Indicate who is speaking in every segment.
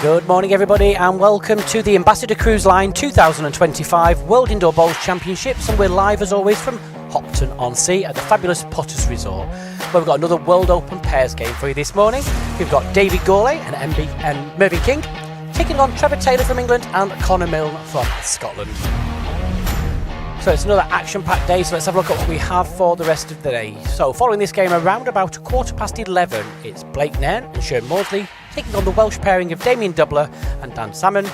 Speaker 1: Good morning everybody and welcome to the Ambassador Cruise Line 2025 World Indoor Bowls Championships, and we're live as always from Hopton-on-Sea at the fabulous Potters Resort, where we've got another World Open pairs game for you this morning. We've got David Gourlay and Mervyn King taking on Trevor Taylor from England and Connor Milne from Scotland. So it's another action-packed day, so let's have a look at what we have for the rest of the day. So following this game around about 11:15, it's Blake Nairn and Shaun Maudsley taking on the Welsh pairing of Damien Doubler and Dan Salmon.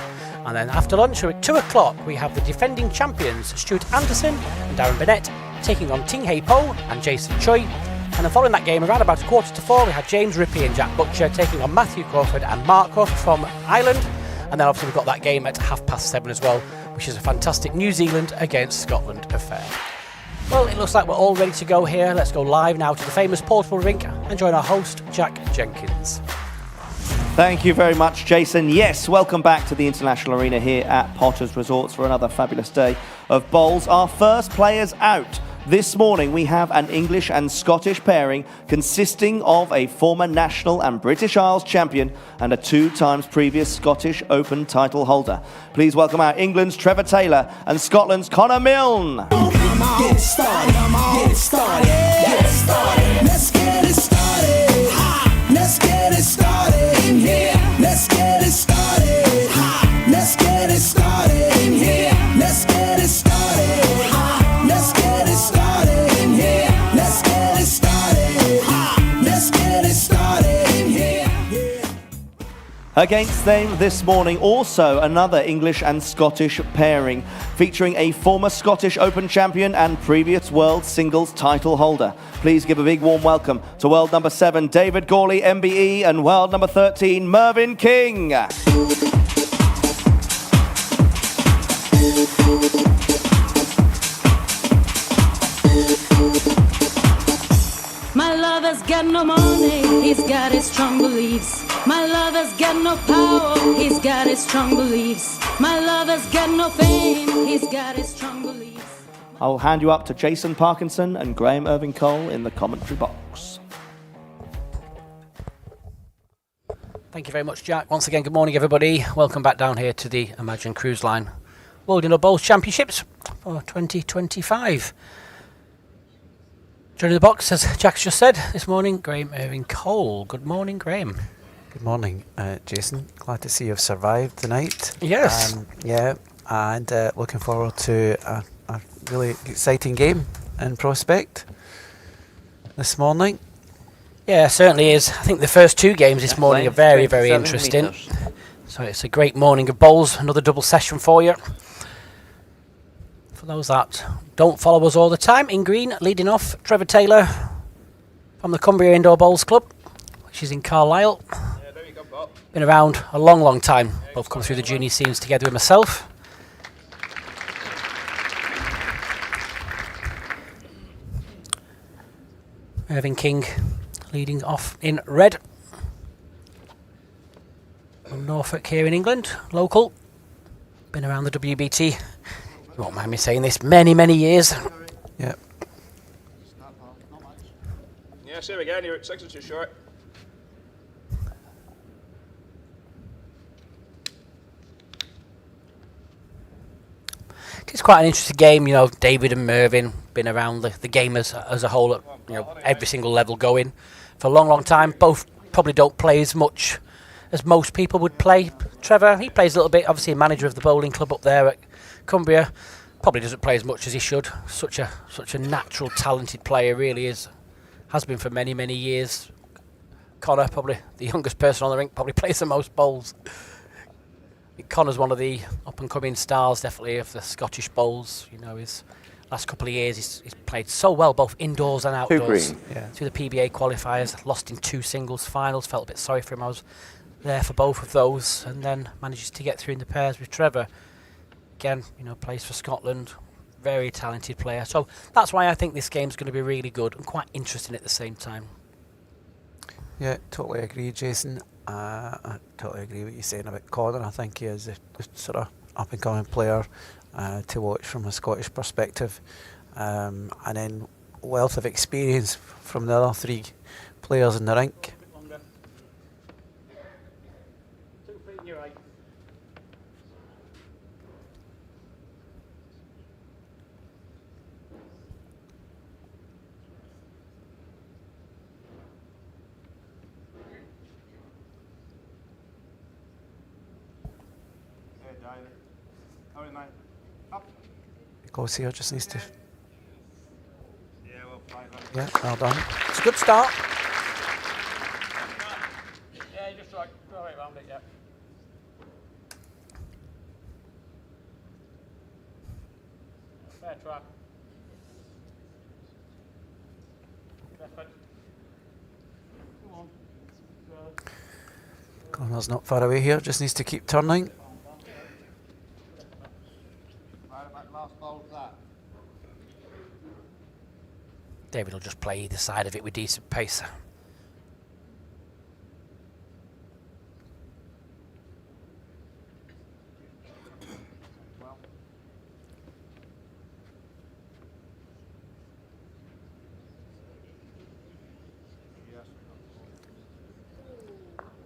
Speaker 1: And then after lunch, at 2 o'clock, we have the defending champions Stuart Anderson and Darren Burnett taking on Ting Hei Po and Jason Choi. And then following that game, around about 3:45, we had James Rippey and Jack Butcher taking on Matthew Crawford and Mark Huff from Ireland. And then obviously we've got that game at 7:30 as well, which is a fantastic New Zealand against Scotland affair. Well, it looks like we're all ready to go here. Let's go live now to the famous portable rink and join our host, Jack Jenkins.
Speaker 2: Thank you very much, Jason. Yes, welcome back to the International Arena here at Potters Resorts for another fabulous day of bowls. Our first players out. This morning we have an English and Scottish pairing consisting of a former national and British Isles champion and a 2 times previous Scottish Open title holder. Please welcome out England's Trevor Taylor and Scotland's Connor Milne.
Speaker 3: Get it started, get it started, get it started. Let's get it started. Let's get it started in here. Let's get it started. Let's get it started in here. Let's get it started. Let's get it started in here. Let's get it started. Let's get it started in here.
Speaker 2: Against them this morning, also another English and Scottish pairing, featuring a former Scottish Open champion and previous World Singles title holder. Please give a big warm welcome to world number 7, David Gourlay, MBE, and world number 13, Mervyn King.
Speaker 4: My lover's got no money, he's got his strong beliefs. My lover's got no power, he's got his strong beliefs. My lover's got no fame, he's got his strong beliefs.
Speaker 2: I'll hand you up to Jason Parkinson and Graham Irving Cole in the commentary box.
Speaker 1: Thank you very much, Jack. Once again, good morning everybody. Welcome back down here to the Imagine Cruise Line World Indoor Bowls Championships for 2025. Joining the box, as Jack's just said, this morning, Graham Irving Cole. Good morning, Graham.
Speaker 5: Good morning, Jason. Glad to see you've survived the night.
Speaker 1: Yes.
Speaker 5: And looking forward to a really exciting game in prospect this morning.
Speaker 1: Yeah, it certainly is. I think the first 2 games this morning are very, very interesting. So it's a great morning of bowls. Another double session for you. For those that don't follow us all the time, in green, leading off, Trevor Taylor from the Cumbria Indoor Bowls Club, which is in Carlisle. Been around a long, long time. Both come through the junior scenes together with myself. Mervyn King leading off in red. From Norfolk here in England, local. Been around the WBT, you won't mind me saying this, many, many years.
Speaker 5: Yeah.
Speaker 6: Yeah, same again, you're at 6 inches short.
Speaker 1: It's quite an interesting game, you know. David and Mervyn been around the game as a whole, at, you know, every single level going for a long, long time. Both probably don't play as much as most people would play. Trevor, he plays a little bit, obviously a manager of the bowling club up there at Cumbria. Probably doesn't play as much as he should. Such a natural, talented player, really is. Has been for many, many years. Connor, probably the youngest person on the rink, probably plays the most bowls. Connor's one of the up-and-coming stars, definitely, of the Scottish bowls. You know, his last couple of years, he's played so well, both indoors and outdoors. Through the PBA qualifiers, lost in 2 singles finals. Felt a bit sorry for him. I was there for both of those, and then manages to get through in the pairs with Trevor. Again, you know, plays for Scotland. Very talented player. So that's why I think this game's going to be really good and quite interesting at the same time.
Speaker 5: Yeah, totally agree, Jason. I totally agree with what you're saying about Connor. I think he is a sort of up-and-coming player to watch from a Scottish perspective. And then wealth of experience from the other 3 players in the rink.
Speaker 1: You're right.
Speaker 5: He goes here, just needs to.
Speaker 6: Yeah,
Speaker 5: Yeah, well done.
Speaker 1: It's a good start.
Speaker 6: Yeah, just right around it, yeah. Fair track. Effort. Come on.
Speaker 5: Corner's not far away here, just needs to keep turning.
Speaker 1: David will just play either side of it with decent pace.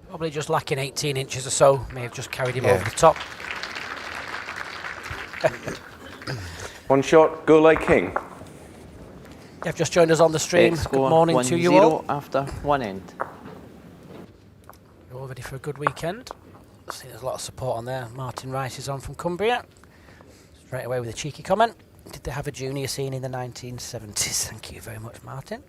Speaker 1: Probably just lacking 18 inches or so. May have just carried him over the top.
Speaker 7: One shot, go like king.
Speaker 1: You've just joined us on the stream. Good morning to you all.
Speaker 8: After one end.
Speaker 1: You're all ready for a good weekend. See, there's a lot of support on there. Martin Rice is on from Cumbria. Straight away with a cheeky comment. Did they have a junior scene in the 1970s? Thank you very much, Martin.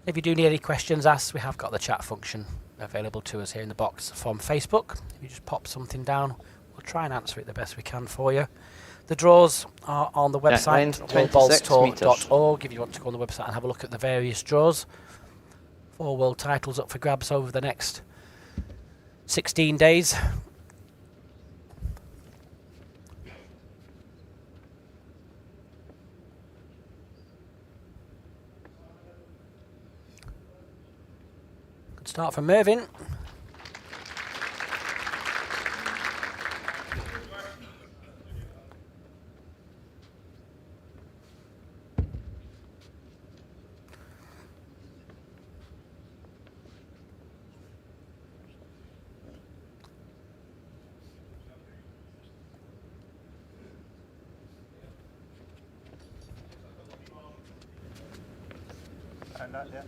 Speaker 1: If you do need any questions asked, we have got the chat function available to us here in the box from Facebook. If you just pop something down, we'll try and answer it the best we can for you. The draws are on the website, worldballstour.org, if you want to go on the website and have a look at the various draws. 4 world titles up for grabs over the next 16 days. Good start from Mervyn.
Speaker 6: And that, yeah.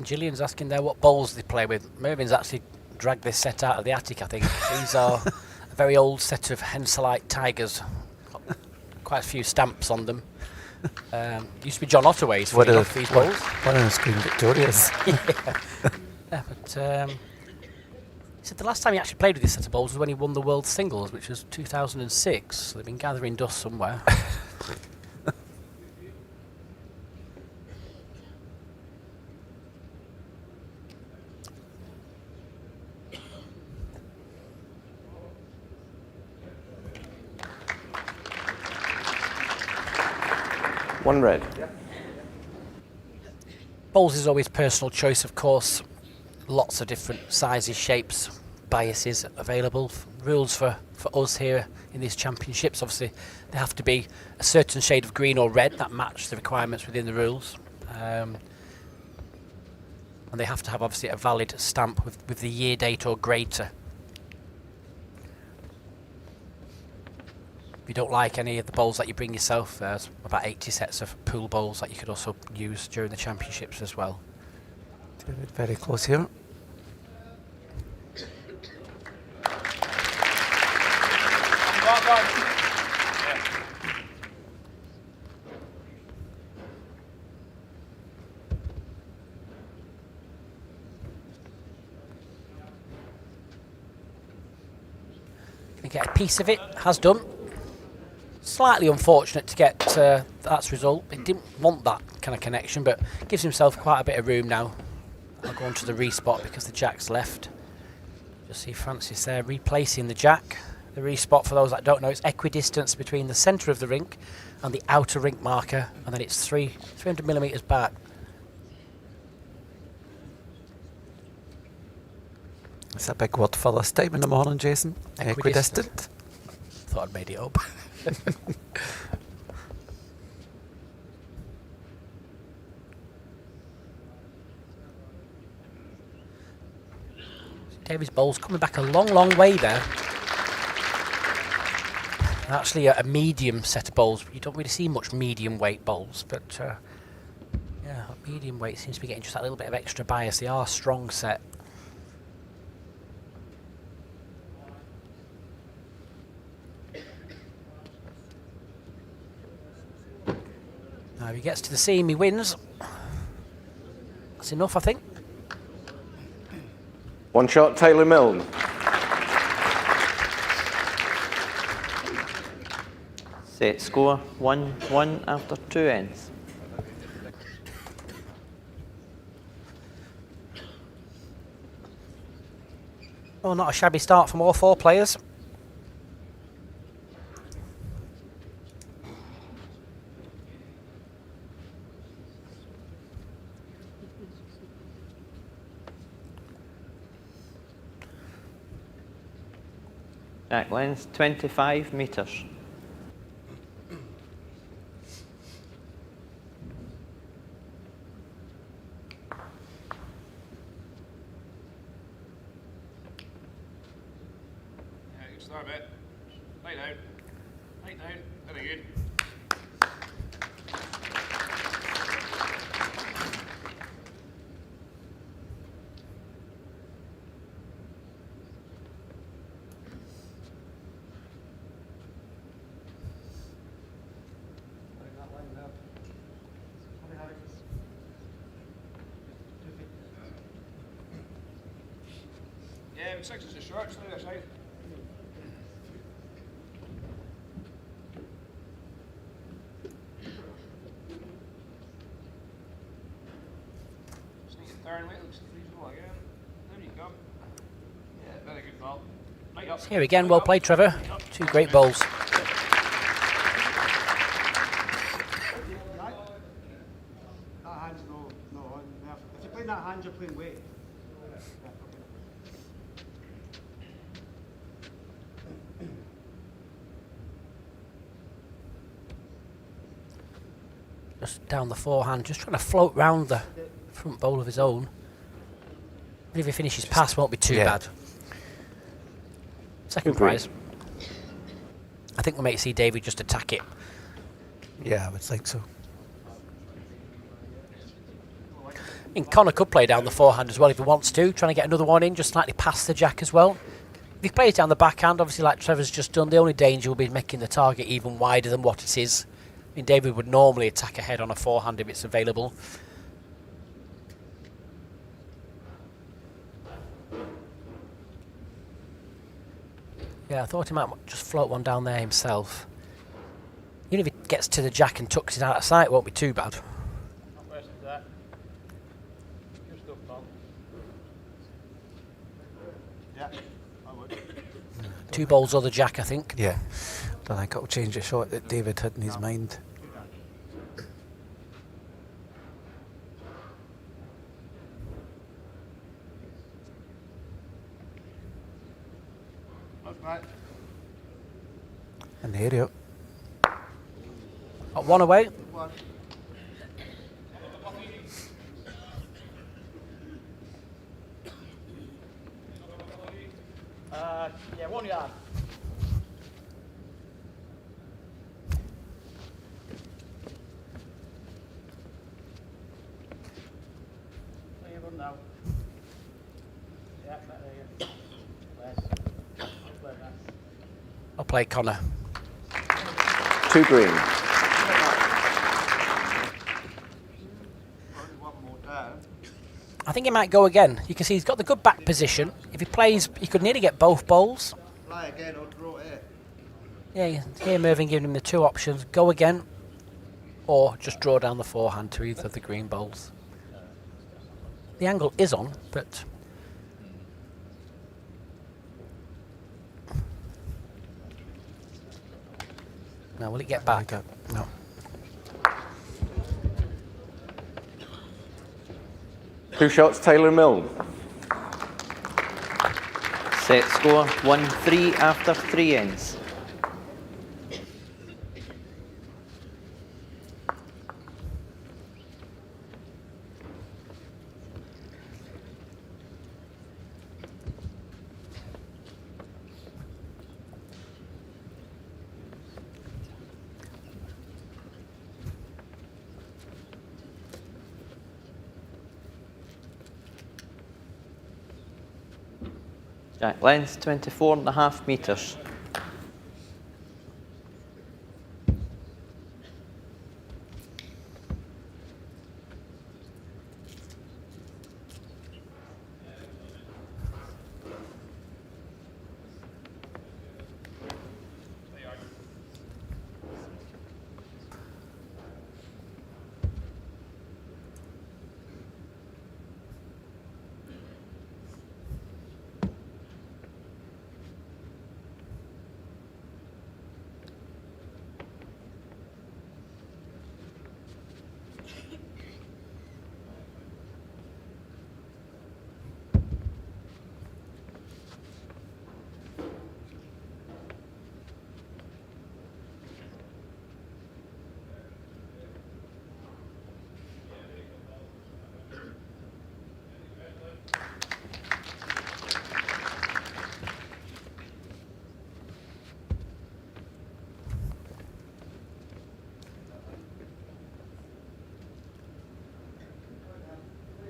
Speaker 1: Gillian's asking there what bowls they play with. Mervyn's actually dragged this set out of the attic, I think. These are a very old set of Henselite Tigers. Got quite a few stamps on them. Used to be John Ottaway's for these bowls.
Speaker 5: One of them screen Victoria's.
Speaker 1: Yeah, but he said the last time he actually played with this set of bowls was when he won the World Singles, which was 2006. So they've been gathering dust somewhere.
Speaker 7: One red.
Speaker 1: Bowls is always personal choice, of course. Lots of different sizes, shapes, biases available. Rules for us here in these championships, obviously, they have to be a certain shade of green or red that match the requirements within the rules. And they have to have, obviously, a valid stamp with the year date or greater. If you don't like any of the bowls that you bring yourself, there's about 80 sets of pool bowls that you could also use during the championships as well.
Speaker 5: David very close here.
Speaker 1: Can get a piece of it, has done. Slightly unfortunate to get that result. He didn't want that kind of connection, but gives himself quite a bit of room now. I'll go on to the respot because the jack's left. Just see Francis there replacing the jack. The respot, for those that don't know, it's equidistance between the centre of the rink and the outer rink marker, and then it's 300 millimetres back.
Speaker 5: It's a big word for this time in the morning, Jason. Equidistant.
Speaker 1: thought I'd made it up. David's bowl's coming back a long, long way there. Actually, a medium set of bowls. You don't really see much medium weight bowls, but yeah, medium weight seems to be getting just that little bit of extra bias. They are strong set. Now, if he gets to the seam, he wins. That's enough, I think.
Speaker 7: One shot, Taylor Milne.
Speaker 8: Set score 1-1 after 2 ends.
Speaker 1: Well, not a shabby start from all 4 players.
Speaker 8: Jack length 25 metres.
Speaker 6: Yeah, good start, mate. Lay down. Lay down. Very good. Yeah, 6 is a short, so the other side. Sneak it turn, wait, looks reasonable again. There you go. Yeah, very good ball. Right up.
Speaker 1: Here again, well played, Trevor. 2 great bowls.
Speaker 6: That hand's no on there. If you're playing that hand, you're playing weight.
Speaker 1: Just down the forehand, just trying to float round the front bowl of his own. And if he finishes past, won't be too bad. Second
Speaker 7: Agreed.
Speaker 1: prize. I think we might see David just attack it.
Speaker 5: Yeah, I would think so.
Speaker 1: And Connor could play down the forehand as well if he wants to, trying to get another one in, just slightly past the jack as well. If he plays down the backhand, obviously like Trevor's just done, the only danger will be making the target even wider than what it is. I mean, David would normally attack ahead on a forehand if it's available. Yeah, I thought he might just float one down there himself. Even if he gets to the jack and tucks it out of sight, it won't be too bad.
Speaker 6: Not worse than that. Good stuff, Paul. Yeah, I would.
Speaker 1: 2 bowls or the jack, I think.
Speaker 5: Yeah. Don't think it'll change the shot that David had in his mind.
Speaker 6: That's right.
Speaker 5: In the area.
Speaker 1: Got 1 away.
Speaker 6: One. Yeah, 1 yard. Where you run now? Yeah, back there. Less. Where that?
Speaker 1: I'll play Connor.
Speaker 7: 2 green.
Speaker 6: One more down.
Speaker 1: I think he might go again. You can see he's got the good back position. If he plays, he could nearly get both bowls.
Speaker 6: Fly again or draw it.
Speaker 1: Yeah, here Mervyn giving him the 2 options. Go again, or just draw down the forehand to either of the green bowls. The angle is on, but... Now, will it get back?
Speaker 5: No.
Speaker 7: Two shots, Taylor Milne.
Speaker 8: Set score 1-3 after 3 ends. Jack, length 24.5 metres.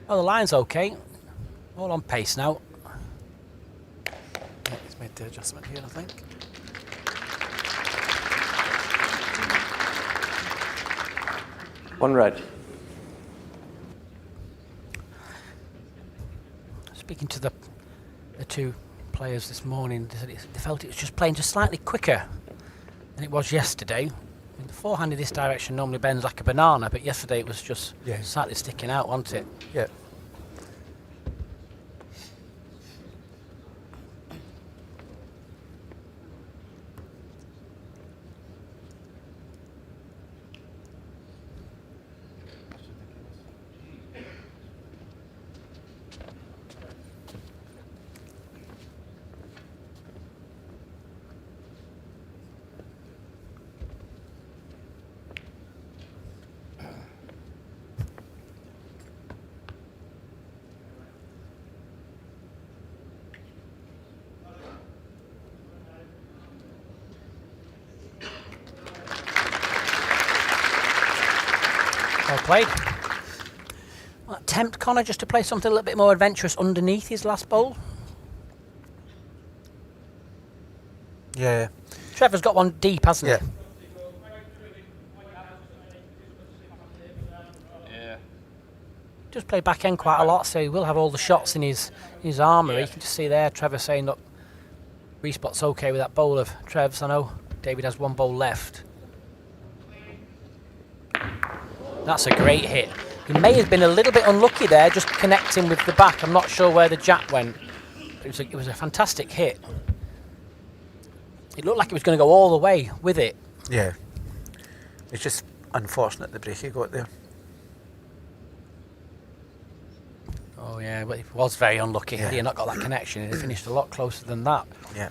Speaker 1: Well, the line's okay. All on pace now.
Speaker 5: Yeah, he's made the adjustment here, I think.
Speaker 7: One red.
Speaker 1: Speaking to the two players this morning, they said they felt it was just playing just slightly quicker than it was yesterday. I mean, the forehand in this direction normally bends like a banana, but yesterday it was just slightly sticking out, wasn't it?
Speaker 5: Yeah.
Speaker 1: Well played. Well, tempt Connor just to play something a little bit more adventurous underneath his last bowl.
Speaker 5: Yeah.
Speaker 1: Trevor's got one deep, hasn't
Speaker 5: Yeah.
Speaker 1: he?
Speaker 6: Yeah.
Speaker 1: Just play back end quite a lot, so he will have all the shots in his armour. You can just see there Trevor saying, look, respot's okay with that bowl of Trev's. I know David has one bowl left. That's a great hit. He may have been a little bit unlucky there, just connecting with the back. I'm not sure where the jack went. But it was a fantastic hit. It looked like it was going to go all the way with it.
Speaker 5: Yeah. It's just unfortunate the break he got there.
Speaker 1: Oh yeah, but he was very unlucky. Had he not got that connection, he'd finished a lot closer than that.
Speaker 5: Yeah.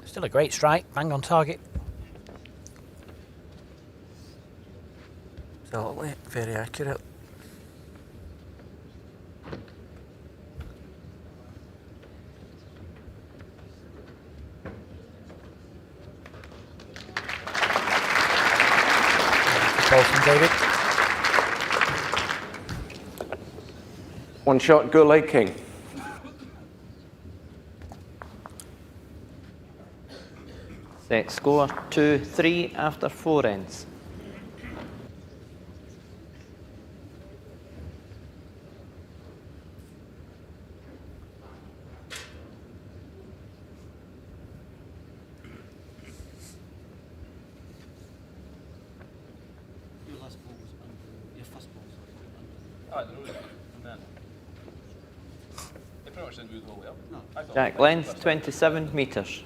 Speaker 1: Still a great strike, bang on target.
Speaker 5: Absolutely, very accurate.
Speaker 1: Ball from David.
Speaker 7: One shot, go like king.
Speaker 8: Set score 2-3 after 4 ends.
Speaker 6: They pretty much didn't move the whole way up. No. I thought
Speaker 8: Jack, length 27 metres.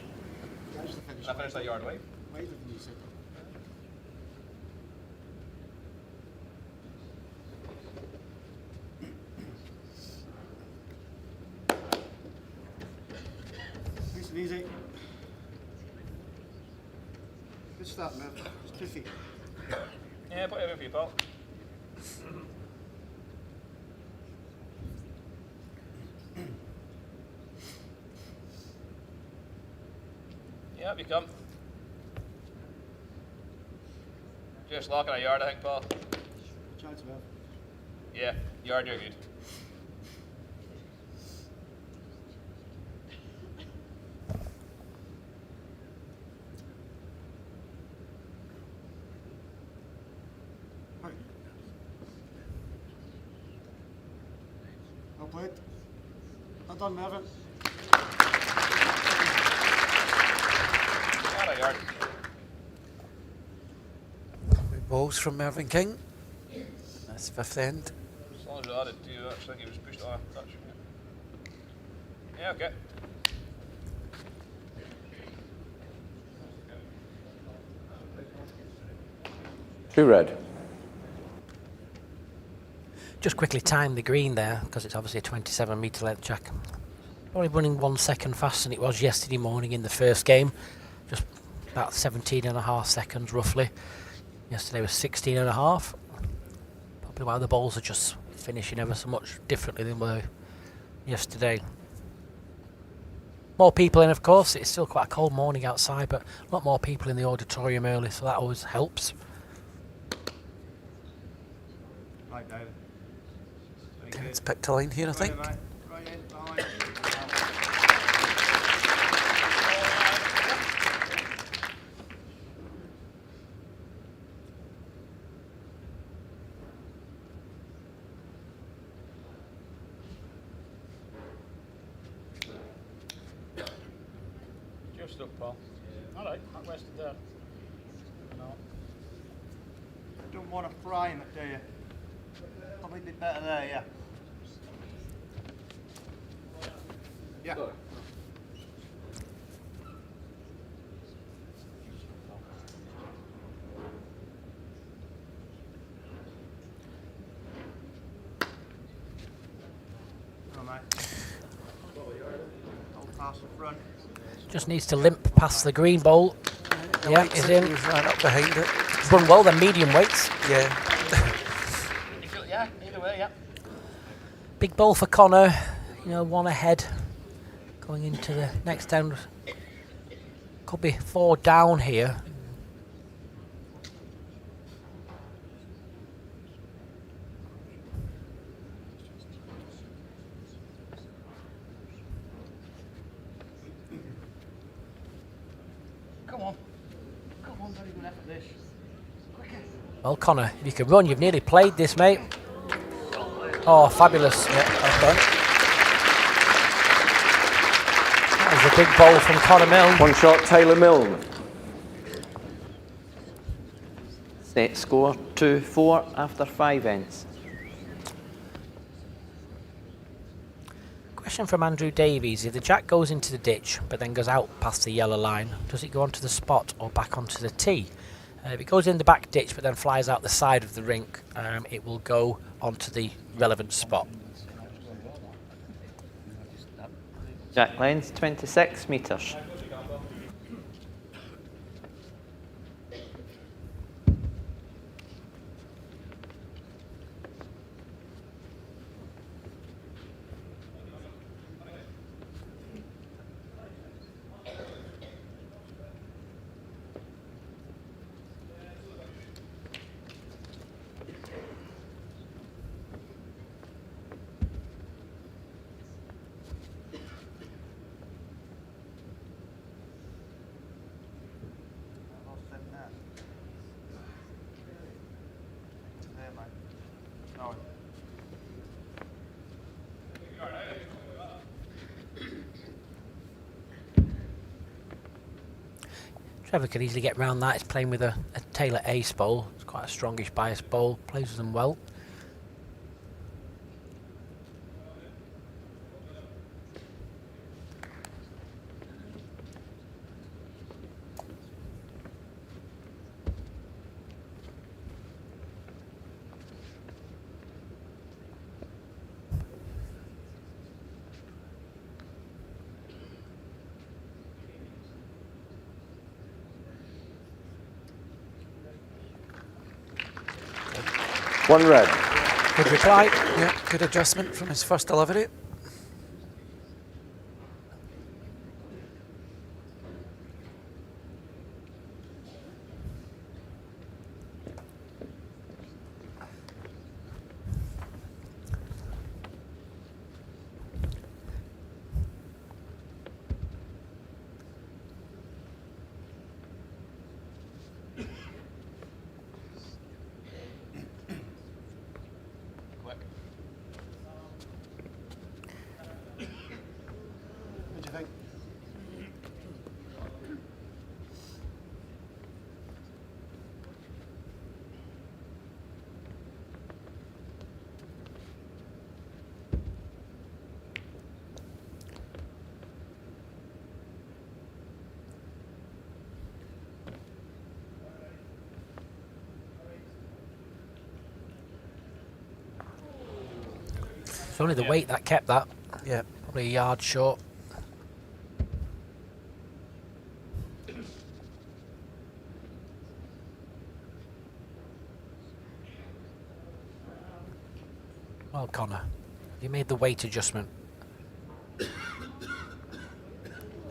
Speaker 6: I finished that yard away.
Speaker 9: Nice and easy. Good start, man. It's 2 feet.
Speaker 6: Yeah, put everything for you, pal. Yeah, up you come. Just locking a yard, I think, pal.
Speaker 9: Chance, man.
Speaker 6: Yeah, yard, you're good.
Speaker 9: Well played. Well done, Mervyn.
Speaker 5: Balls from Mervyn King. That's fifth end.
Speaker 6: As long as it added 2, I think he was pushed off touch. Yeah, okay.
Speaker 7: Two red.
Speaker 1: Just quickly time the green there, because it's obviously a 27 metre length track. Probably running 1 second faster than it was yesterday morning in the first game. Just about 17.5 seconds roughly. Yesterday was 16.5. Probably why the balls are just finishing ever so much differently than were yesterday. More people in, of course. It's still quite a cold morning outside, but a lot more people in the auditorium early, so that always helps.
Speaker 9: Right, David.
Speaker 5: It's picked a line here, I think.
Speaker 9: Right in, line.
Speaker 6: Just up, Paul.
Speaker 9: Alright, not wasted there. No. Don't want to fry him, do you? Probably be better there, yeah. Yeah. Oh, mate. Old past the front.
Speaker 1: Just needs to limp past the green bowl. Yeah, he's in.
Speaker 5: He's right up behind it.
Speaker 1: He's run well, the medium weights.
Speaker 5: Yeah.
Speaker 9: Yeah, either way, yeah.
Speaker 1: Big ball for Connor. You know, 1 ahead. Going into the next down. Could be 4 down here.
Speaker 9: Come on. Come on, very good effort this. Quicker.
Speaker 1: Well, Connor, if you can run, you've nearly played this, mate. Oh, fabulous. Yeah, well done. That was a big bowl from Connor Milne.
Speaker 7: One shot, Taylor Milne.
Speaker 8: Set score 2-4 after 5 ends.
Speaker 1: Question from Andrew Davies. If the jack goes into the ditch, but then goes out past the yellow line, does it go onto the spot or back onto the tee? If it goes in the back ditch, but then flies out the side of the rink, it will go onto the relevant spot.
Speaker 8: Jack length 26 metres.
Speaker 1: Trevor could easily get round that. He's playing with a Taylor Ace bowl. It's quite a strongish bias bowl. Plays with them well.
Speaker 7: One red.
Speaker 5: Good reply. Yeah, good adjustment from his first delivery.
Speaker 1: only the weight that kept that.
Speaker 5: Yeah.
Speaker 1: Probably a yard short. Well, Connor, you made the weight adjustment.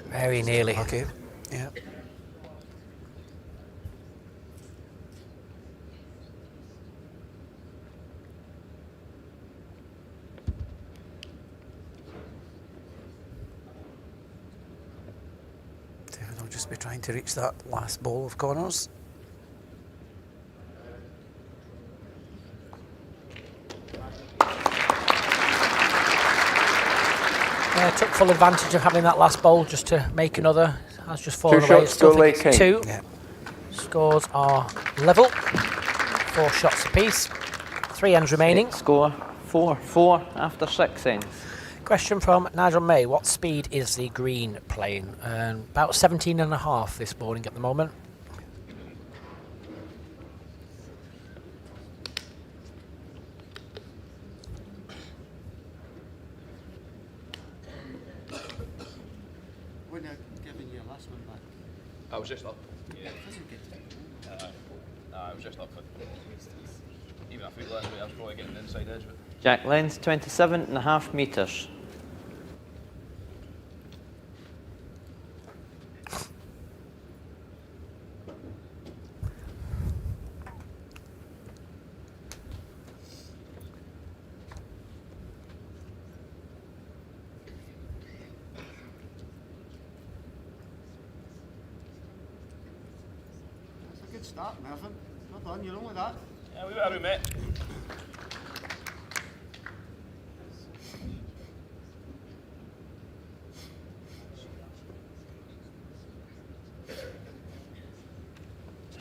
Speaker 1: Very nearly.
Speaker 5: Okay. Yeah. I'll just be trying to reach that last ball of Connor's.
Speaker 1: Took full advantage of having that last bowl just to make another. Has just fallen
Speaker 7: 2
Speaker 1: away.
Speaker 7: shots,
Speaker 1: Still
Speaker 7: Go
Speaker 1: think it's
Speaker 7: Lake King.
Speaker 1: 2.
Speaker 5: Yeah.
Speaker 1: Scores are level. 4 shots apiece. 3 ends remaining.
Speaker 8: Score 4 after 6 ends.
Speaker 1: Question from Nigel May. What speed is the green playing? About 17.5 this morning at the moment.
Speaker 9: Wouldn't have given you a last one back.
Speaker 6: I was just up.
Speaker 9: Doesn't get
Speaker 6: I was just up. But even if we let it, I was probably getting the inside edge. But
Speaker 8: Jack length 27.5 metres.
Speaker 9: That's a good start, Mervyn. Well done, you're on with that.
Speaker 6: yeah, we were mate.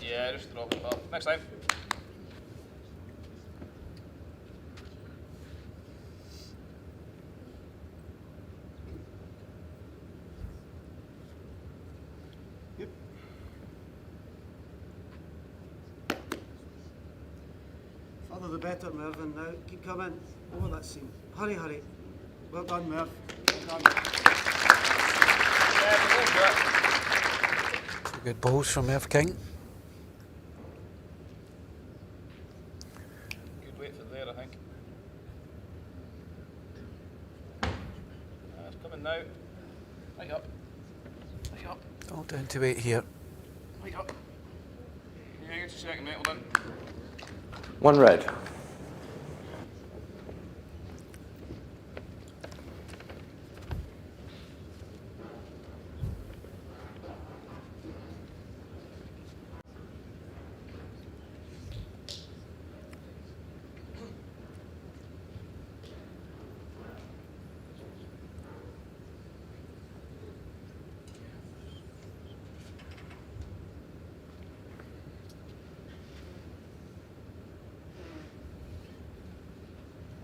Speaker 6: Yeah, just drop it off. Next time.
Speaker 9: Further the better, Mervyn. Now, keep coming. Over that seam. Hurry, hurry. Well done, Merv. Well done.
Speaker 6: Yeah, we'll go for it.
Speaker 5: 2 good balls from Merv King.
Speaker 6: Good weight for there, I think. It's coming now. Right up. Right up.
Speaker 5: All down to 8 here.
Speaker 6: Right up. Yeah, get your second, mate. Well done.
Speaker 7: 1 red.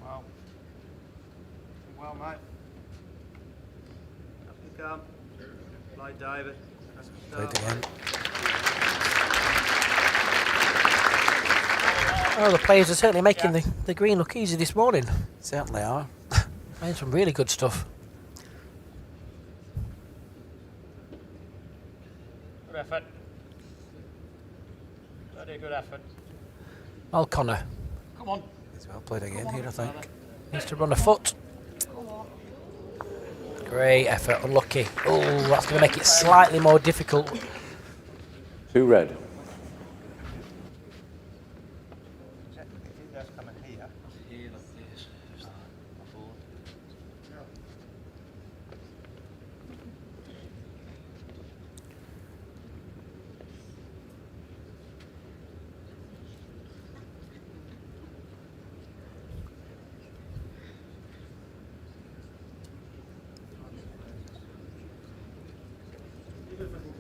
Speaker 9: Wow. Well, mate. Up you come. Fly David.
Speaker 5: Played again.
Speaker 1: Oh, the players are certainly making the green look easy this morning.
Speaker 5: Certainly are.
Speaker 1: Playing some really good stuff.
Speaker 6: Good effort. Very good effort.
Speaker 1: Well, Connor
Speaker 6: Come on.
Speaker 5: He's well played again here, I think.
Speaker 1: needs to run a foot. Great effort, unlucky. Oh, that's going to make it slightly more difficult.
Speaker 7: 2 red.
Speaker 9: That's coming here.
Speaker 6: Here, like this. Just forward.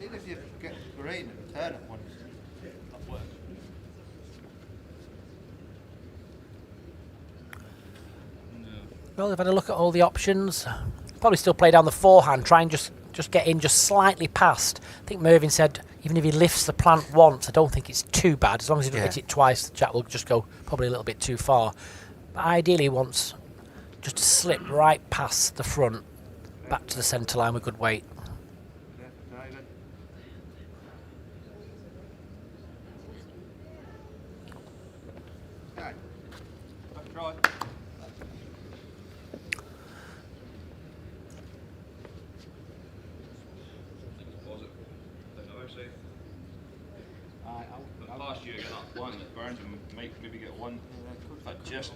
Speaker 9: Even if you get green and turn it once, that works.
Speaker 1: Well, they've had a look at all the options. Probably still play down the forehand, try and just get in just slightly past. I think Mervyn said even if he lifts the plant once, I don't think it's too bad. As long as he doesn't hit it twice, Jack will just go probably a little bit too far. But ideally he wants just to slip right past the front, back to the centre line with good weight.
Speaker 6: Last year, I got that one that Burns and might maybe get one. If I just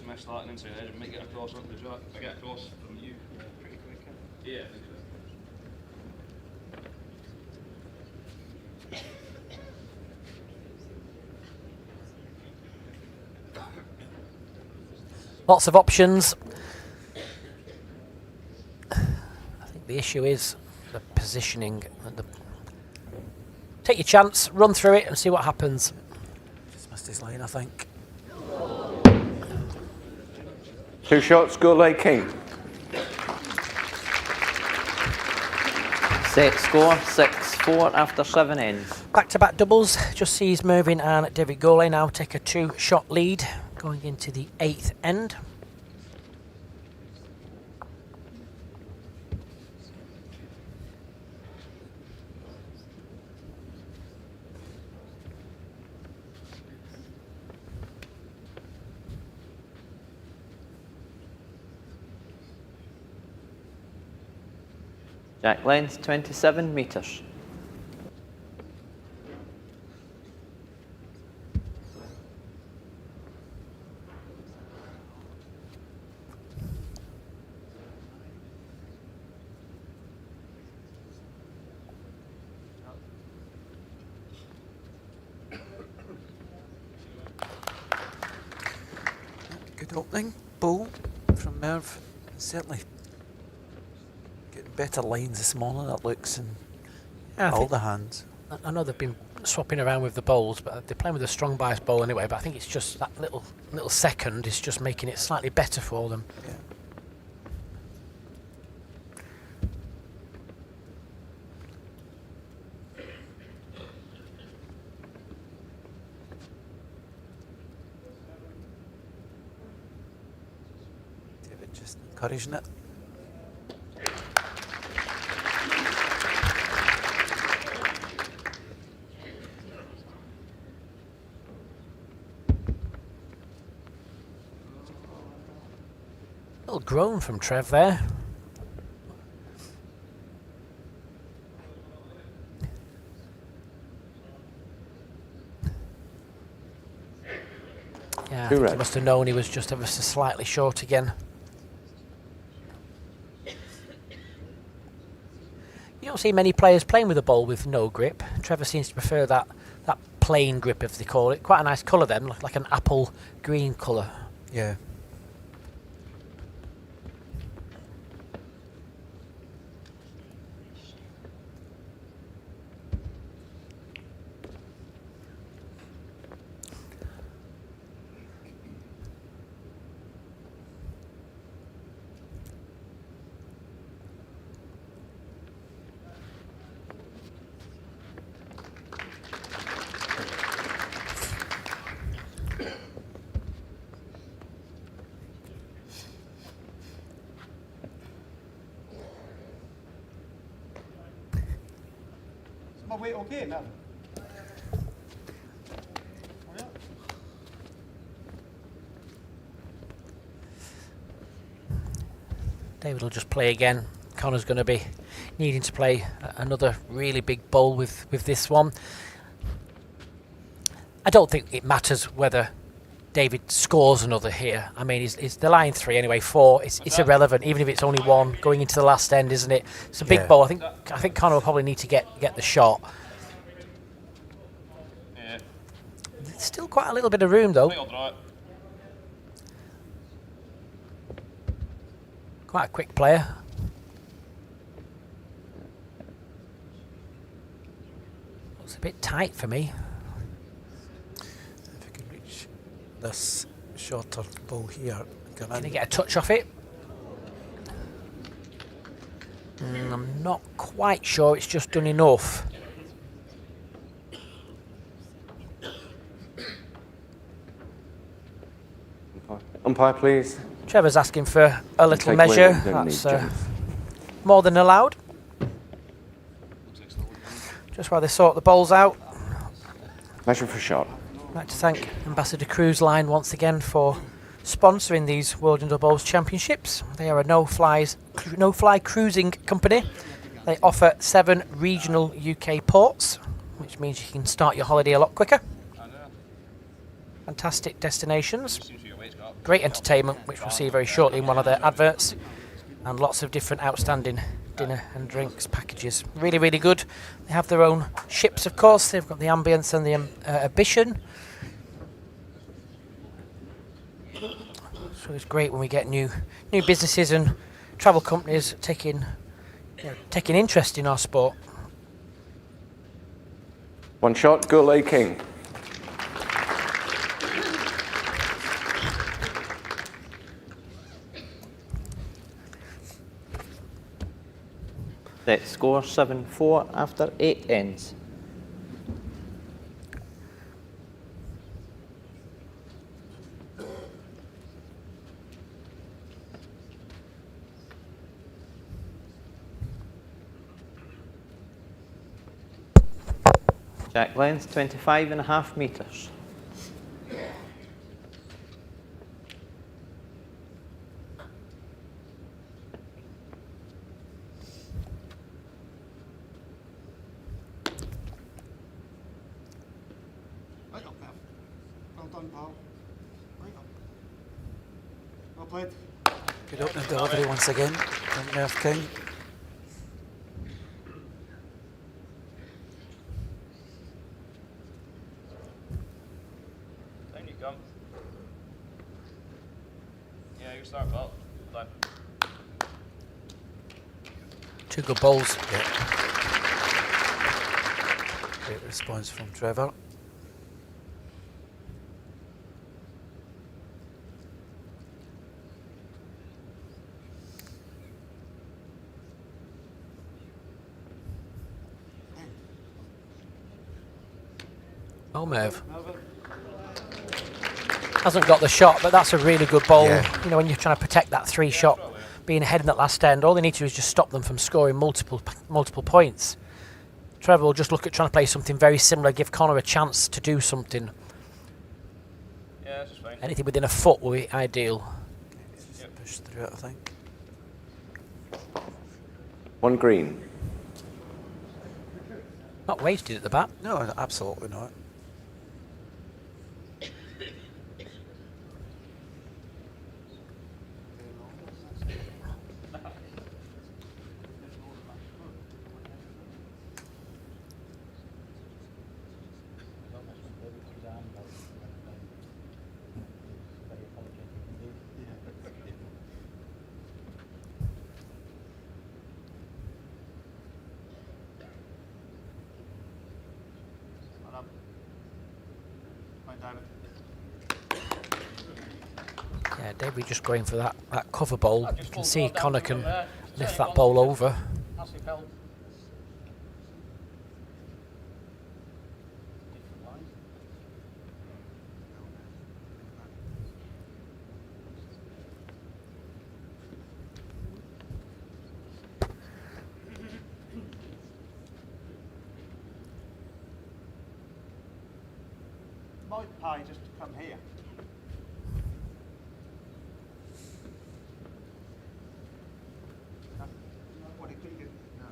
Speaker 6: missed that and inside edge, I might get across onto the track. If I get across from you, pretty quick. Yeah, I think so.
Speaker 1: Lots of options. I think the issue is the positioning and the. Take your chance, run through it and see what happens.
Speaker 5: Just missed his lane, I think.
Speaker 7: 2 shots, Goulet King.
Speaker 8: Set score 6-4 after 7 ends.
Speaker 1: Back-to-back doubles. Just sees Mervyn and David Goulet now take a 2-shot lead going into the 8th end.
Speaker 8: Jack length 27 metres.
Speaker 5: Good opening. Ball from Merv. Certainly getting better lines this morning, it looks, and
Speaker 1: Yeah, I
Speaker 5: all
Speaker 1: think-
Speaker 5: the hands.
Speaker 1: I know they've been swapping around with the bowls, but they're playing with a strong bias bowl anyway. But I think it's just that little second is just making it slightly better for them.
Speaker 5: Yeah. David just encouraging it.
Speaker 1: Little groan from Trev there. Yeah, I think he
Speaker 7: red.
Speaker 1: must have known he was just ever so slightly short again. You don't see many players playing with a ball with no grip. Trevor seems to prefer that plain grip, as they call it. Quite a nice colour then, like an apple green colour.
Speaker 5: Yeah.
Speaker 9: Is my weight okay, Mel? Oh, yeah.
Speaker 1: David will just play again. Connor's going to be needing to play another really big bowl with this one. I don't think it matters whether David scores another here. I mean, it's the line 3 anyway, 4. It's irrelevant, even if it's only 1 going into the last end, isn't it? It's a big
Speaker 5: Yeah.
Speaker 1: bowl. I think Connor will probably need to get the shot.
Speaker 6: Yeah,
Speaker 1: There's still quite a little bit of room
Speaker 6: I
Speaker 1: though.
Speaker 6: think I'll draw it.
Speaker 1: Quite a quick player. Looks a bit tight for me.
Speaker 5: If you can reach this shorter ball here, come
Speaker 1: Can he
Speaker 5: in.
Speaker 1: get a touch off it? I'm not quite sure it's just done enough.
Speaker 7: Umpire, please.
Speaker 1: Trevor's asking for a little
Speaker 7: Take away
Speaker 1: measure.
Speaker 7: what you don't
Speaker 1: That's
Speaker 7: need, James.
Speaker 1: more than allowed. Just while they sort the bowls out,
Speaker 7: Measure for shot.
Speaker 1: I'd like to thank Ambassador Cruise Line once again for sponsoring these World Indoor Bowls Championships. They are a no-fly cruising company. They offer 7 regional UK ports, which means you can start your holiday a lot quicker. Fantastic destinations, great entertainment, which we'll see very shortly in one of their adverts, and lots of different outstanding dinner and drinks packages. Really, really good. They have their own ships, of course. They've got the Ambience and the Ambition. So it's great when we get new businesses and travel companies taking interest in our sport.
Speaker 7: 1 shot, Goulet King.
Speaker 8: Set score 7-4 after 8 ends. Jack length 25.5 metres.
Speaker 9: Right up there. Well done, pal. Right up. Well played.
Speaker 5: Good opening delivery once again from Nerf King.
Speaker 6: Down you come. Yeah, you start well. Done.
Speaker 1: 2 good bowls.
Speaker 5: Great response from Trevor.
Speaker 1: Oh, Merv. Hasn't got the shot, but that's a really good bowl.
Speaker 5: Yeah.
Speaker 1: You know, when you're trying to protect that 3 shot, being ahead in that last end, all they need to do is just stop them from scoring multiple points. Trevor will just look at trying to play something very similar, give Connor a chance to do something.
Speaker 6: Yeah, that's just fine.
Speaker 1: Anything within a foot will be ideal.
Speaker 5: Push through it, I think.
Speaker 7: 1 green.
Speaker 1: Not wasted at the bat.
Speaker 5: No, absolutely not.
Speaker 1: Yeah, David just going for that cover bowl. You can see Connor can lift that bowl over.
Speaker 9: Might pay just to come here. What it could do. No.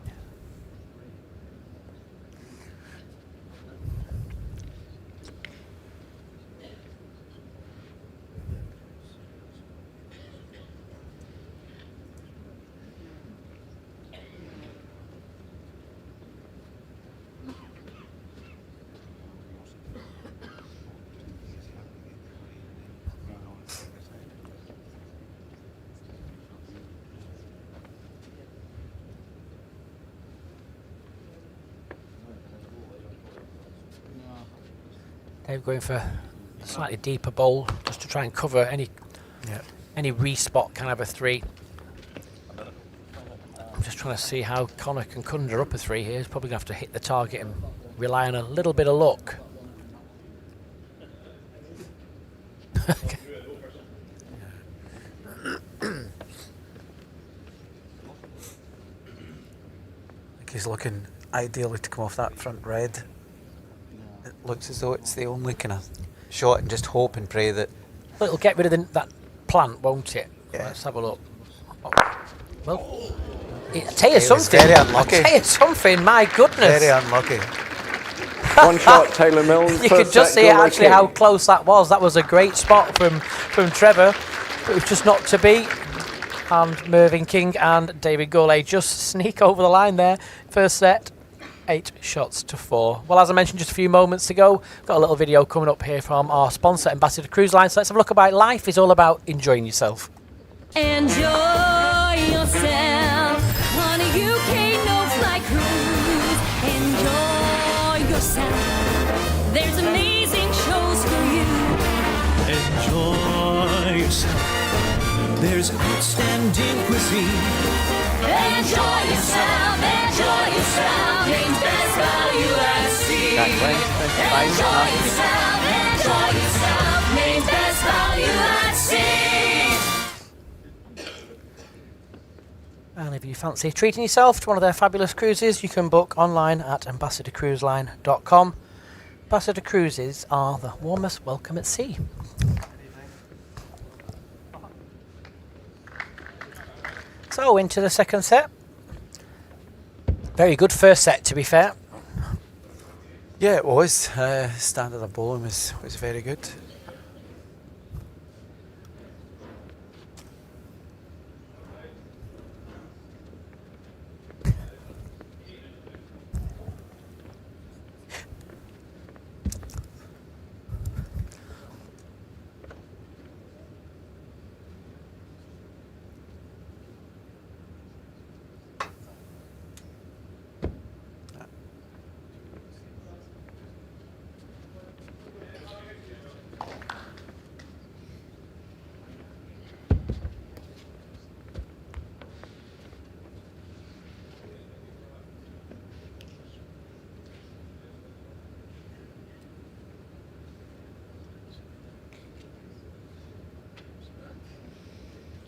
Speaker 1: Dave going for a slightly deeper bowl just to try and cover any respot kind of a 3. I'm just trying to see how Connor can conjure up a 3 here. He's probably going to have to hit the target and rely on a little bit of luck.
Speaker 5: is looking ideally to come off that front red. It looks as though it's the only kind of shot, and just hope and pray that...
Speaker 1: Well, it'll get rid of that plant, won't it?
Speaker 5: Yeah.
Speaker 1: Let's have a look. Oh. Well, I tell you
Speaker 5: It was
Speaker 1: something.
Speaker 5: very unlucky.
Speaker 1: I tell you something, my goodness.
Speaker 5: Very unlucky.
Speaker 7: One shot, Taylor Milne.
Speaker 1: You
Speaker 7: first
Speaker 1: could just
Speaker 7: set,
Speaker 1: see
Speaker 7: Gulay
Speaker 1: actually
Speaker 7: King.
Speaker 1: how close that was. That was a great spot from Trevor. It was just not to be. And Mervyn King and David Gulay just sneak over the line there. First set, 8 shots to 4. Well, as I mentioned just a few moments ago, got a little video coming up here from our sponsor, Ambassador Cruise Line. So let's have a look about life. Is all about enjoying yourself.
Speaker 4: Enjoy yourself on a UK no-fly cruise. Enjoy yourself. There's amazing shows for you.
Speaker 3: Enjoy yourself. There's outstanding cuisine.
Speaker 4: Enjoy yourself. Enjoy yourself. Name's best value at sea. Enjoy yourself. Enjoy yourself. Name's best value at sea.
Speaker 1: And if you fancy treating yourself to one of their fabulous cruises, you can book online at ambassadorcruiseline.com. Ambassador Cruises are the warmest welcome at sea. So into the second set. Very good first set, to be fair.
Speaker 5: Yeah, it was. Standard of bowling was very good.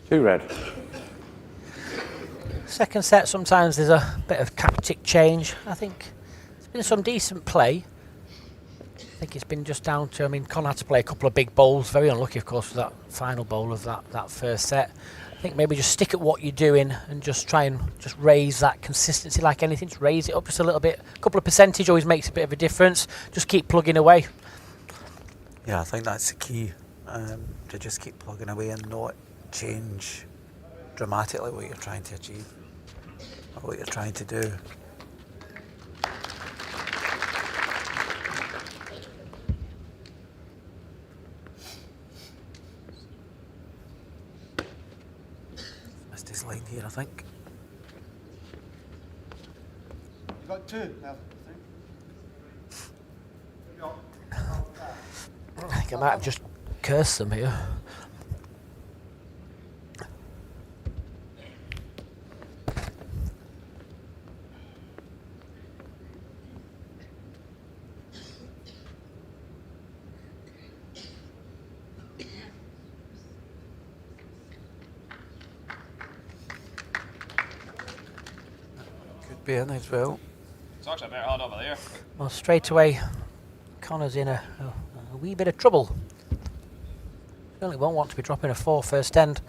Speaker 7: Two red.
Speaker 1: Second set, sometimes there's a bit of tactic change. I think there's been some decent play. I think it's been just down to, Connor had to play a couple of big bowls. Very unlucky, of course, for that final bowl of that first set. I think maybe just stick at what you're doing and just try and just raise that consistency like anything. Just raise it up just a little bit. A couple of percentage always makes a bit of a difference. Just keep plugging away.
Speaker 5: Yeah, I think that's the key, to just keep plugging away and not change dramatically what you're trying to achieve or what you're trying to do. Missed his line here, I think.
Speaker 9: You got 2 now,
Speaker 1: I think I might have just cursed them here.
Speaker 5: Could be in as well.
Speaker 6: It's actually a bit hard over there.
Speaker 1: Well, straight away, Connor's in a wee bit of trouble. Certainly won't want to be dropping a 4 first end.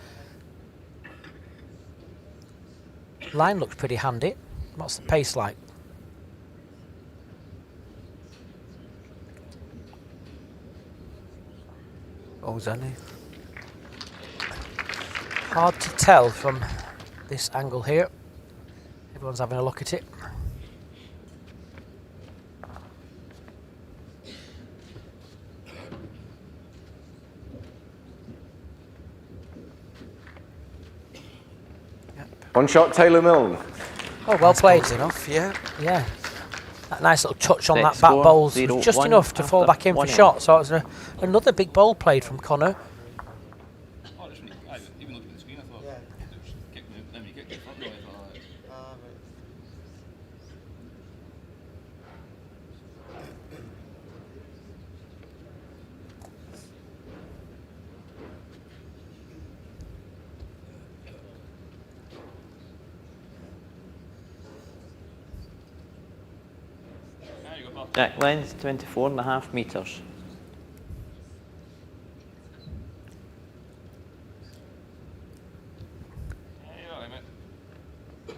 Speaker 1: Line looks pretty handy. What's the pace like?
Speaker 5: Oh, Zanny.
Speaker 1: Hard to tell from this angle here. Everyone's having a look at it.
Speaker 7: One shot, Taylor Milne.
Speaker 1: Oh, well played.
Speaker 5: Close enough, yeah.
Speaker 1: Yeah. That nice little touch on
Speaker 8: Set
Speaker 1: that back
Speaker 8: score,
Speaker 1: bowls
Speaker 8: 0-1
Speaker 1: was just enough to fall
Speaker 8: after
Speaker 1: back in for
Speaker 8: 1
Speaker 1: shot. So it was another big bowl played from Connor.
Speaker 6: Oh, just even looking at the screen, I thought, it was kicking it, then you kicked it front row, I thought, you go, pal.
Speaker 8: Jack length 24.5 metres.
Speaker 6: Yeah, you're alright, mate.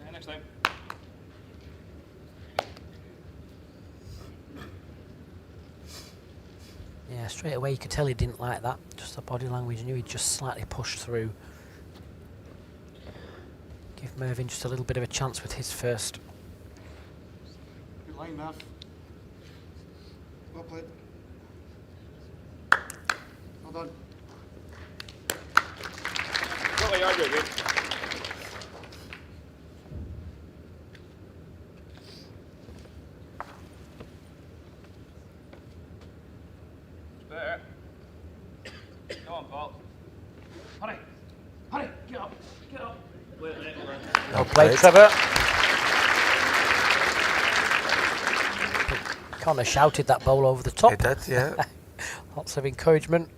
Speaker 6: Yeah, next time.
Speaker 1: Yeah, straight away you could tell he didn't like that. Just the body language, you knew he'd just slightly pushed through. Give Mervyn just a little bit of a chance with his first.
Speaker 9: Good line, Merv. Well played. Well done.
Speaker 6: Got my yard, mate. Better. Come on, Paul. Hurry! Hurry! Get up! Get up! Wait a minute.
Speaker 1: Well played, Trevor. Connor shouted that bowl over the top.
Speaker 5: He did, yeah.
Speaker 1: Lots of encouragement.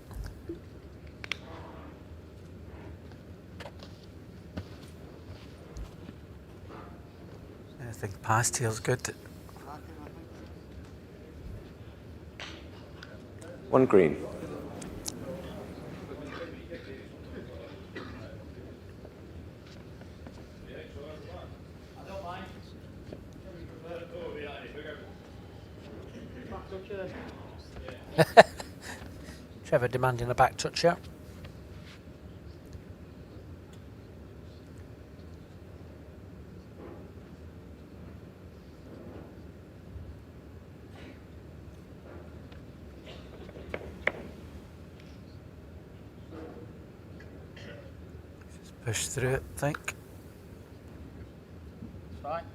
Speaker 5: I think past heel's good.
Speaker 7: 1 green.
Speaker 1: Trevor demanding a back touch here.
Speaker 5: Just push through it, I think.
Speaker 9: It's fine.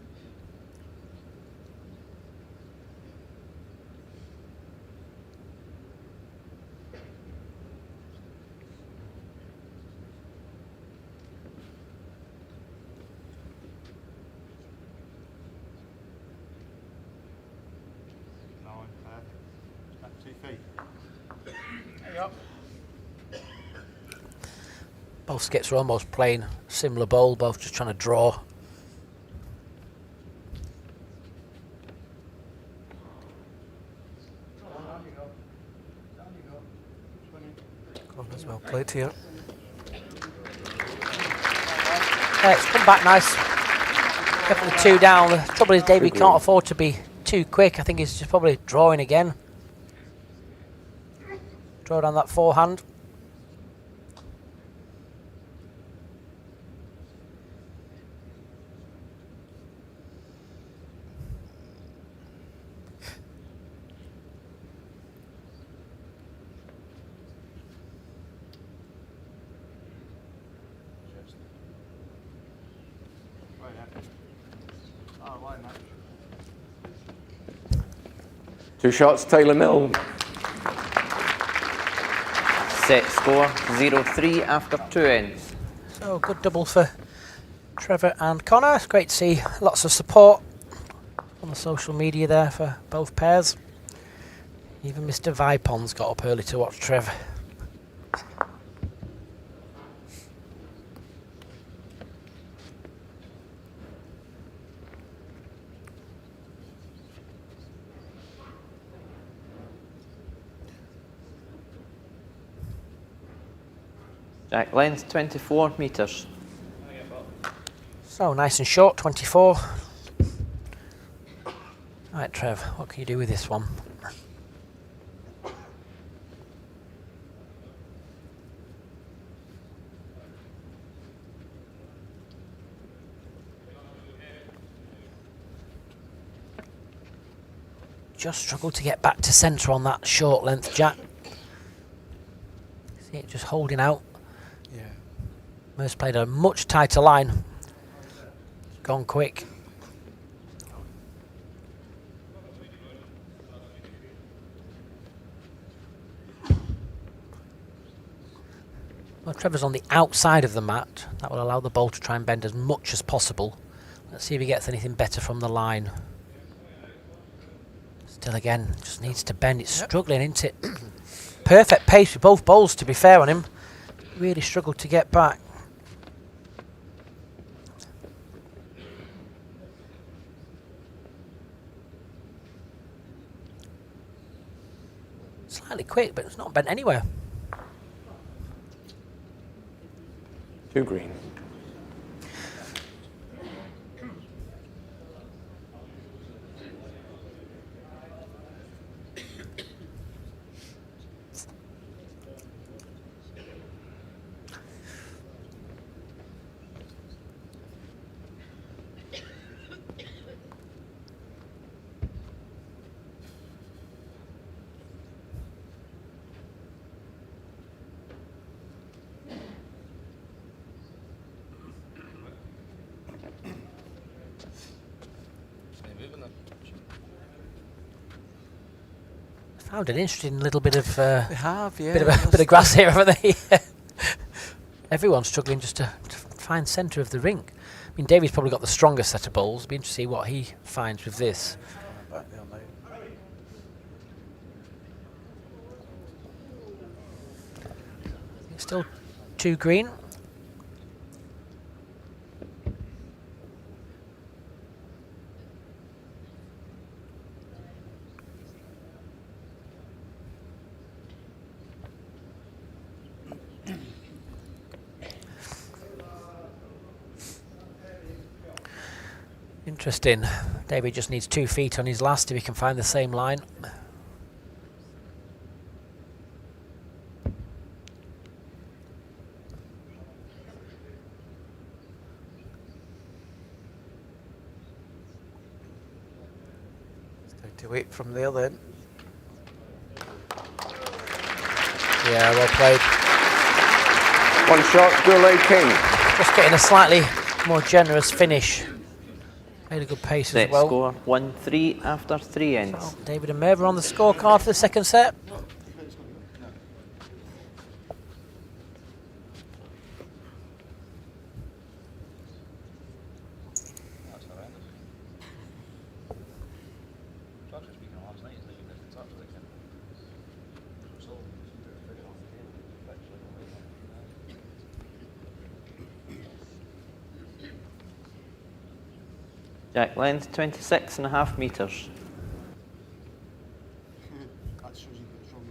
Speaker 9: No, perfect. Back 2 feet. There you go.
Speaker 1: Both skips were almost playing similar bowl, both just trying to draw.
Speaker 9: Down you go. Down you go. 20.
Speaker 5: Connor's well played here.
Speaker 1: It's come back nice. Definitely 2 down. The trouble is Davey can't afford to be too quick. I think he's just probably drawing again. Draw down that forehand.
Speaker 9: Right, yeah. Oh, line, mate.
Speaker 7: 2 shots, Taylor Mill.
Speaker 8: Set score 0-3 after 2 ends.
Speaker 1: So good double for Trevor and Connor. It's great to see lots of support on the social media there for both pairs. Even Mr. Vipon's got up early to watch Trev.
Speaker 8: Jack length 24 metres.
Speaker 1: So nice and short, 24. Right, Trev, what can you do with this one? Just struggled to get back to centre on that short length jack. See it just holding out.
Speaker 5: Yeah.
Speaker 1: Merce played a much tighter line. Gone quick. Well, Trevor's on the outside of the mat. That will allow the ball to try and bend as much as possible. Let's see if he gets anything better from the line. Still again, just needs to bend. It's struggling, isn't it? Perfect pace with both bowls, to be fair on him. Really struggled to get back. Slightly quick, but it's not bent anywhere.
Speaker 7: 2 green.
Speaker 1: Found an interesting little bit of
Speaker 5: They have, yeah.
Speaker 1: bit of grass here, haven't they? Everyone's struggling just to find centre of the rink. I mean, Davy's probably got the strongest set of bowls. Be interested to see what he finds with this.
Speaker 5: Back there now.
Speaker 1: Still 2 green. Interesting. David just needs 2 feet on his last if he can find the same line.
Speaker 5: Start to wait from there then.
Speaker 1: Yeah, well played.
Speaker 7: 1 shot, Goulet King.
Speaker 1: Just getting a slightly more generous finish. Made a good pace
Speaker 8: Set
Speaker 1: as well.
Speaker 8: score 1-3 after 3 ends.
Speaker 1: So David and Merv are on the scorecard for the second set.
Speaker 8: Jack length 26.5 metres.
Speaker 9: That shows you what's wrong.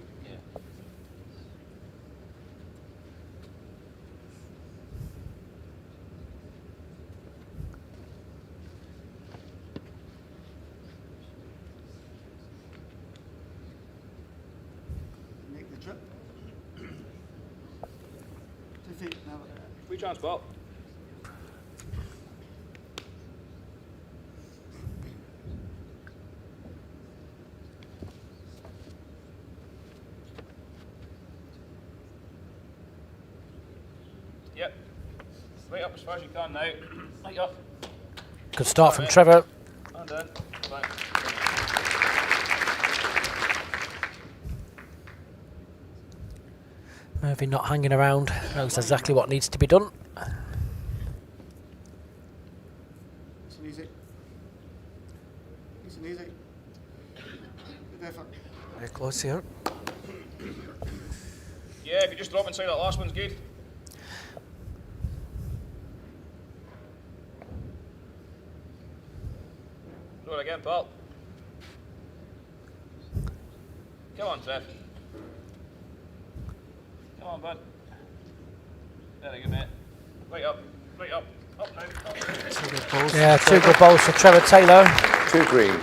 Speaker 9: Make the trip. 2 feet now.
Speaker 6: Free chance, Bob. Yep. Right up as far as you can now. Right up.
Speaker 1: Good start from Trevor.
Speaker 6: And then. Fine.
Speaker 1: Murphy not hanging around. Knows exactly what needs to be done.
Speaker 9: Nice and easy. Nice and easy. Good effort.
Speaker 5: Very close here.
Speaker 6: Yeah, if you just drop inside that last one's good. Do it again, pal. Come on, Trev. Come on, bud. Very good, mate. Right up, right up. Up now, up now.
Speaker 5: 2 good balls.
Speaker 1: Yeah, 2 good bowls for Trevor Taylor.
Speaker 7: 2 green.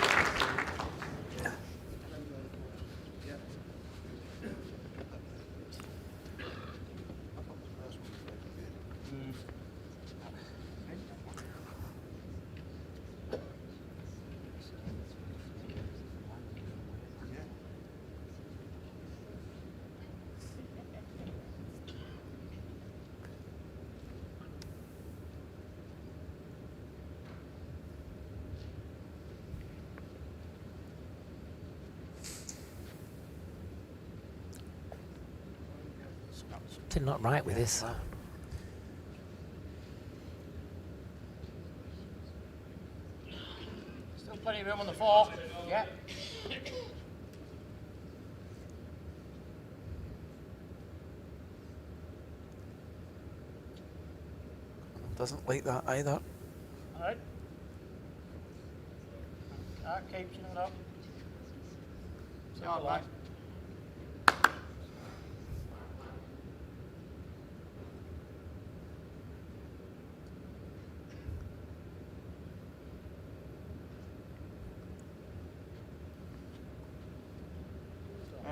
Speaker 1: Something not right with this.
Speaker 6: Still plenty of room on the floor. Yeah.
Speaker 5: Doesn't like that either.
Speaker 9: Alright. Keep chin it up. Start back.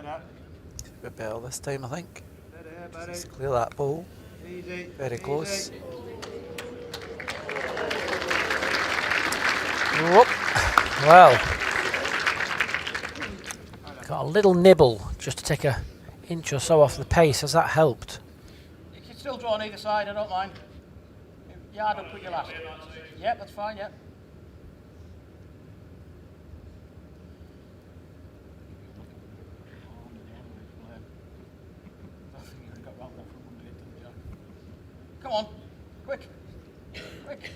Speaker 9: that.
Speaker 5: A bit better this time, I think.
Speaker 9: There, buddy.
Speaker 5: Let's clear that ball.
Speaker 9: Easy.
Speaker 5: Very close.
Speaker 9: Easy.
Speaker 1: Whoop. Well, got a little nibble just to take a inch or so off the pace. Has that helped?
Speaker 9: You can still draw on either side, I don't mind. Yard up with your last. Yep, that's fine, yep. Come on, quick, quick.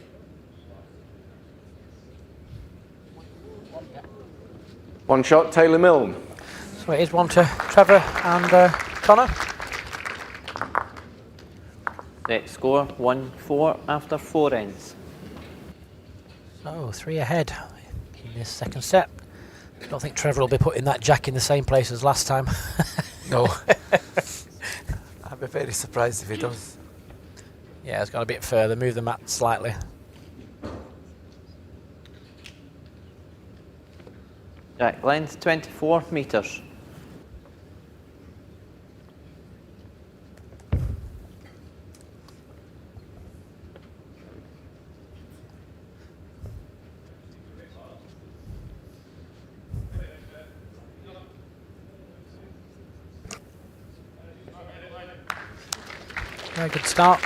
Speaker 7: One shot, Taylor Milne.
Speaker 1: So it is one to Trevor and Connor.
Speaker 8: Set score 1-4 after 4 ends.
Speaker 1: So 3 ahead in this second set. I don't think Trevor will be putting that jack in the same place as last time.
Speaker 5: No. I'd be very surprised if he does.
Speaker 1: Yeah, it's gone a bit further. Move the mat slightly.
Speaker 8: Jack length 24 metres.
Speaker 1: Very good start.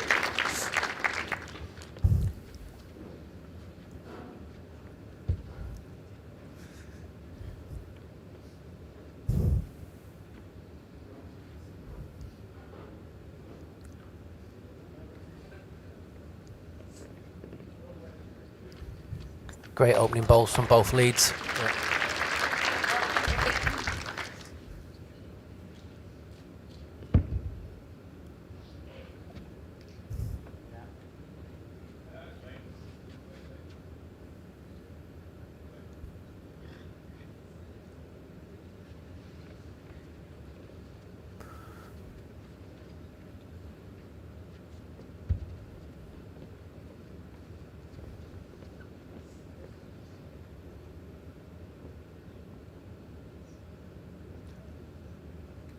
Speaker 1: Great opening bowls from both leads.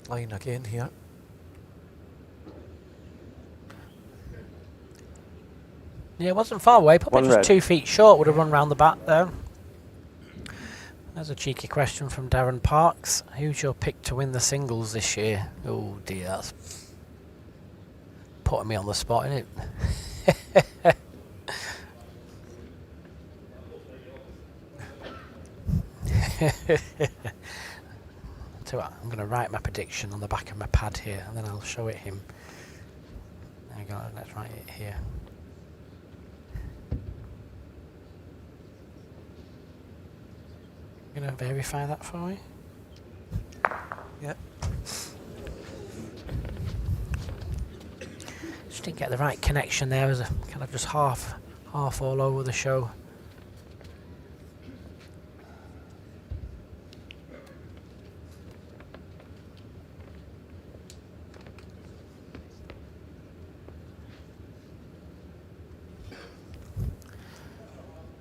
Speaker 5: Line again here.
Speaker 1: Yeah, it wasn't far away. Probably
Speaker 7: One
Speaker 1: just
Speaker 7: red.
Speaker 1: 2 feet short. Would have run round the back there. There's a cheeky question from Darren Parks. Who's your pick to win the singles this year? Oh dear, that's putting me on the spot, isn't it? So I'm going to write my prediction on the back of my pad here, and then I'll show it him. There you go. Let's write it here. Going to verify that for me.
Speaker 5: Yep.
Speaker 1: Just didn't get the right connection there. It was a kind of just half all over the show.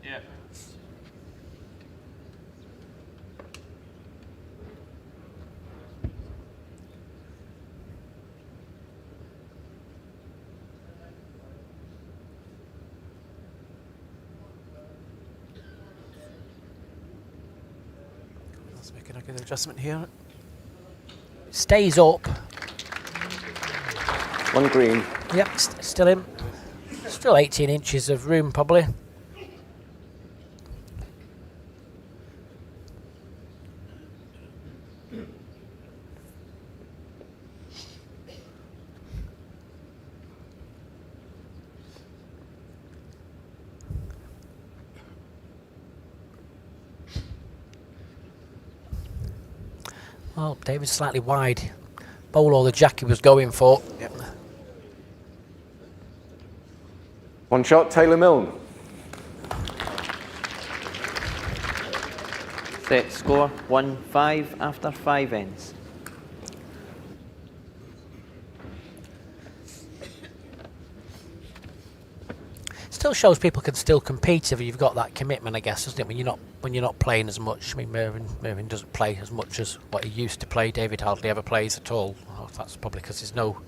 Speaker 6: Yeah.
Speaker 5: Let's make a good adjustment here.
Speaker 1: Stays up.
Speaker 7: One green.
Speaker 1: Yep, still in. Still 18 inches of room, probably. Well, David's slightly wide. Bowl or the jack he was going for.
Speaker 5: Yep.
Speaker 7: One shot, Taylor Milne.
Speaker 8: Set score 1-5 after 5 ends.
Speaker 1: Still shows people can still compete if you've got that commitment, I guess, doesn't it? When you're not when you're not playing as much. I mean, Mervyn doesn't play as much as what he used to play. David hardly ever plays at all. Oh, that's probably because there's no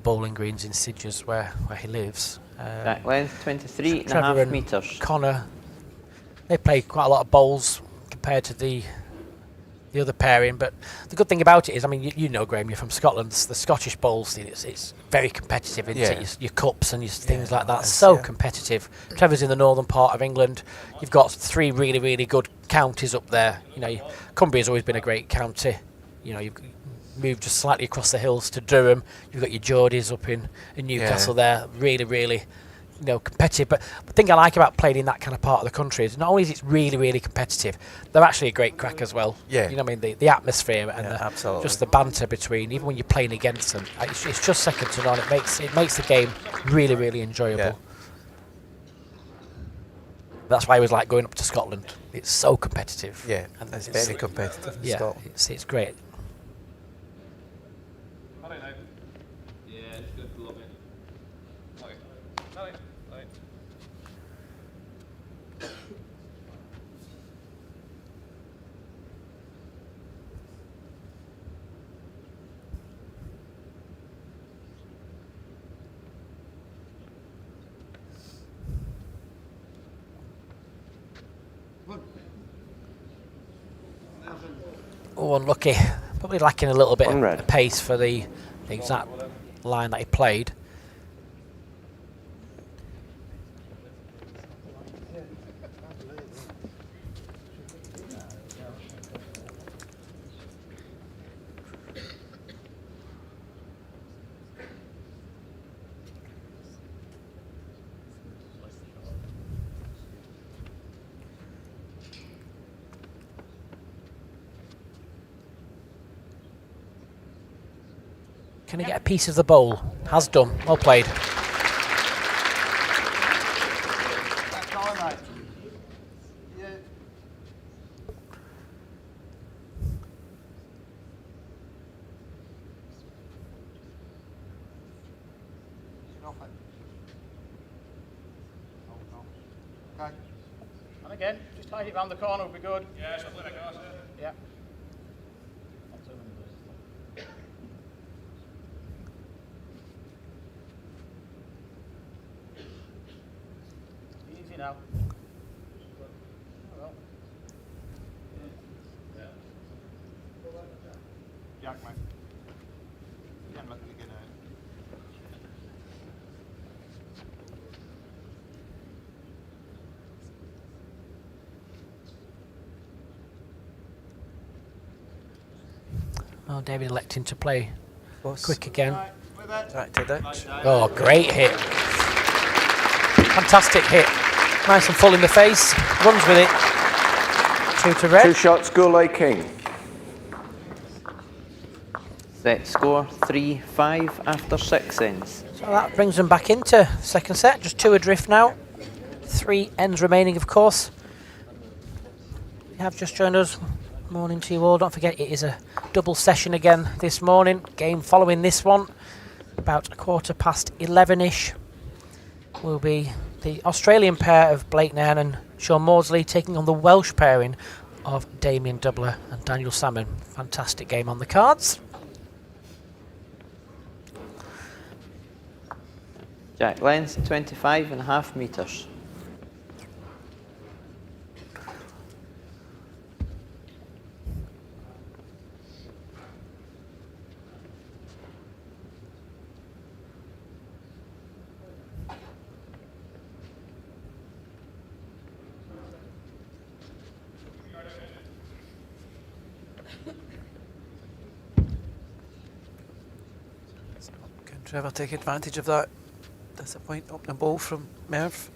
Speaker 1: bowling greens in Sidges where he lives.
Speaker 8: Jack length 23 and a
Speaker 1: Trevor
Speaker 8: half
Speaker 1: and
Speaker 8: metres.
Speaker 1: Connor, they play quite a lot of bowls compared to the other pairing, but the good thing about it is, I mean, you know, Graham, you're from Scotland. The Scottish bowls, it's very competitive, isn't it? Your cups and your things like that, so competitive. Trevor's in the northern part of England. You've got 3 really, really good counties up there. You know, Cumbria's always been a great county. You know, you've moved just slightly across the hills to Durham. You've got your Geordies up in Newcastle there. Really, really, you know, competitive. But the thing I like about playing in that kind of part of the country is not only is it really, really competitive, they're actually a great crack as well.
Speaker 5: Yeah.
Speaker 1: You know what I mean? The atmosphere and
Speaker 5: absolutely.
Speaker 1: just the banter between, even when you're playing against them, it's just second to none. It makes the game really, really enjoyable.
Speaker 5: Yeah.
Speaker 1: That's why I always like going up to Scotland. It's so competitive.
Speaker 5: Yeah, and it's very competitive in Scotland.
Speaker 1: It's great.
Speaker 6: Yeah, it's good. Love it. Okay. Sorry. Right.
Speaker 1: Oh, unlucky. Probably lacking a little bit
Speaker 7: On red.
Speaker 1: of pace for the exact line that he played. Can he get a piece of the bowl? Has done. Well played.
Speaker 9: That's all right. Yeah. Off it. Oh, no. Okay. And again, just hide it round the corner would be good.
Speaker 6: Yeah, something like that.
Speaker 9: Yeah. Easy now. Oh, well. Jack, mate. Can't let it get out.
Speaker 1: Oh, David electing to play quick again.
Speaker 9: Right, with it.
Speaker 5: Back to Dutch.
Speaker 1: Oh, great hit. Fantastic hit. Nice and full in the face. Runs with it. 2 to red.
Speaker 7: 2 shots, Goulet King.
Speaker 8: Set score 3-5 after 6 ends.
Speaker 1: So that brings them back into second set. Just 2 adrift now. 3 ends remaining, of course. If you have just joined us, morning to you all. Don't forget, it is a double session again this morning. Game following this one, about 11:15-ish, will be the Australian pair of Blake Nairn and Sean Maudsley taking on the Welsh pairing of Damien Doubler and Daniel Salmon. Fantastic game on the cards.
Speaker 8: Jack length 25 and a half metres.
Speaker 5: Can Trevor take advantage of that disappointing opening ball from Merv?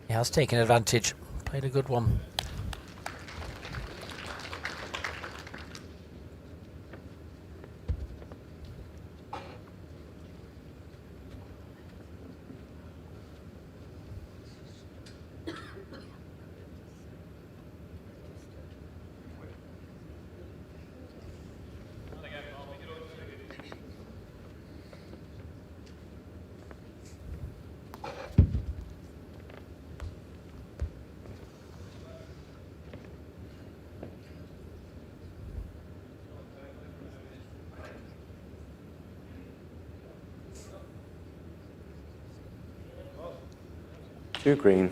Speaker 1: He has taken advantage. Played a good one.
Speaker 7: 2 green.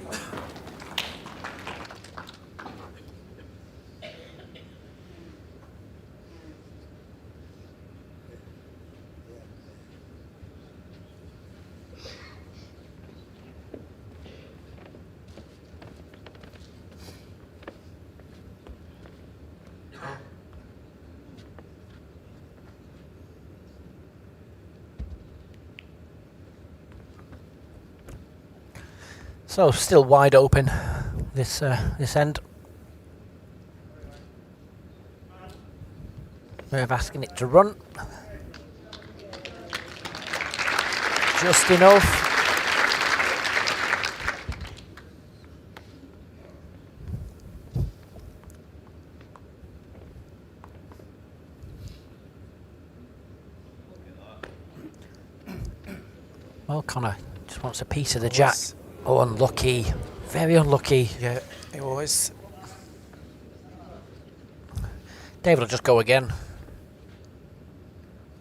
Speaker 1: So still wide open this end. Merv asking it to run. Just enough. Well, Connor just wants a piece of the jack. Oh, unlucky. Very unlucky.
Speaker 5: Yeah, it was.
Speaker 1: David will just go again.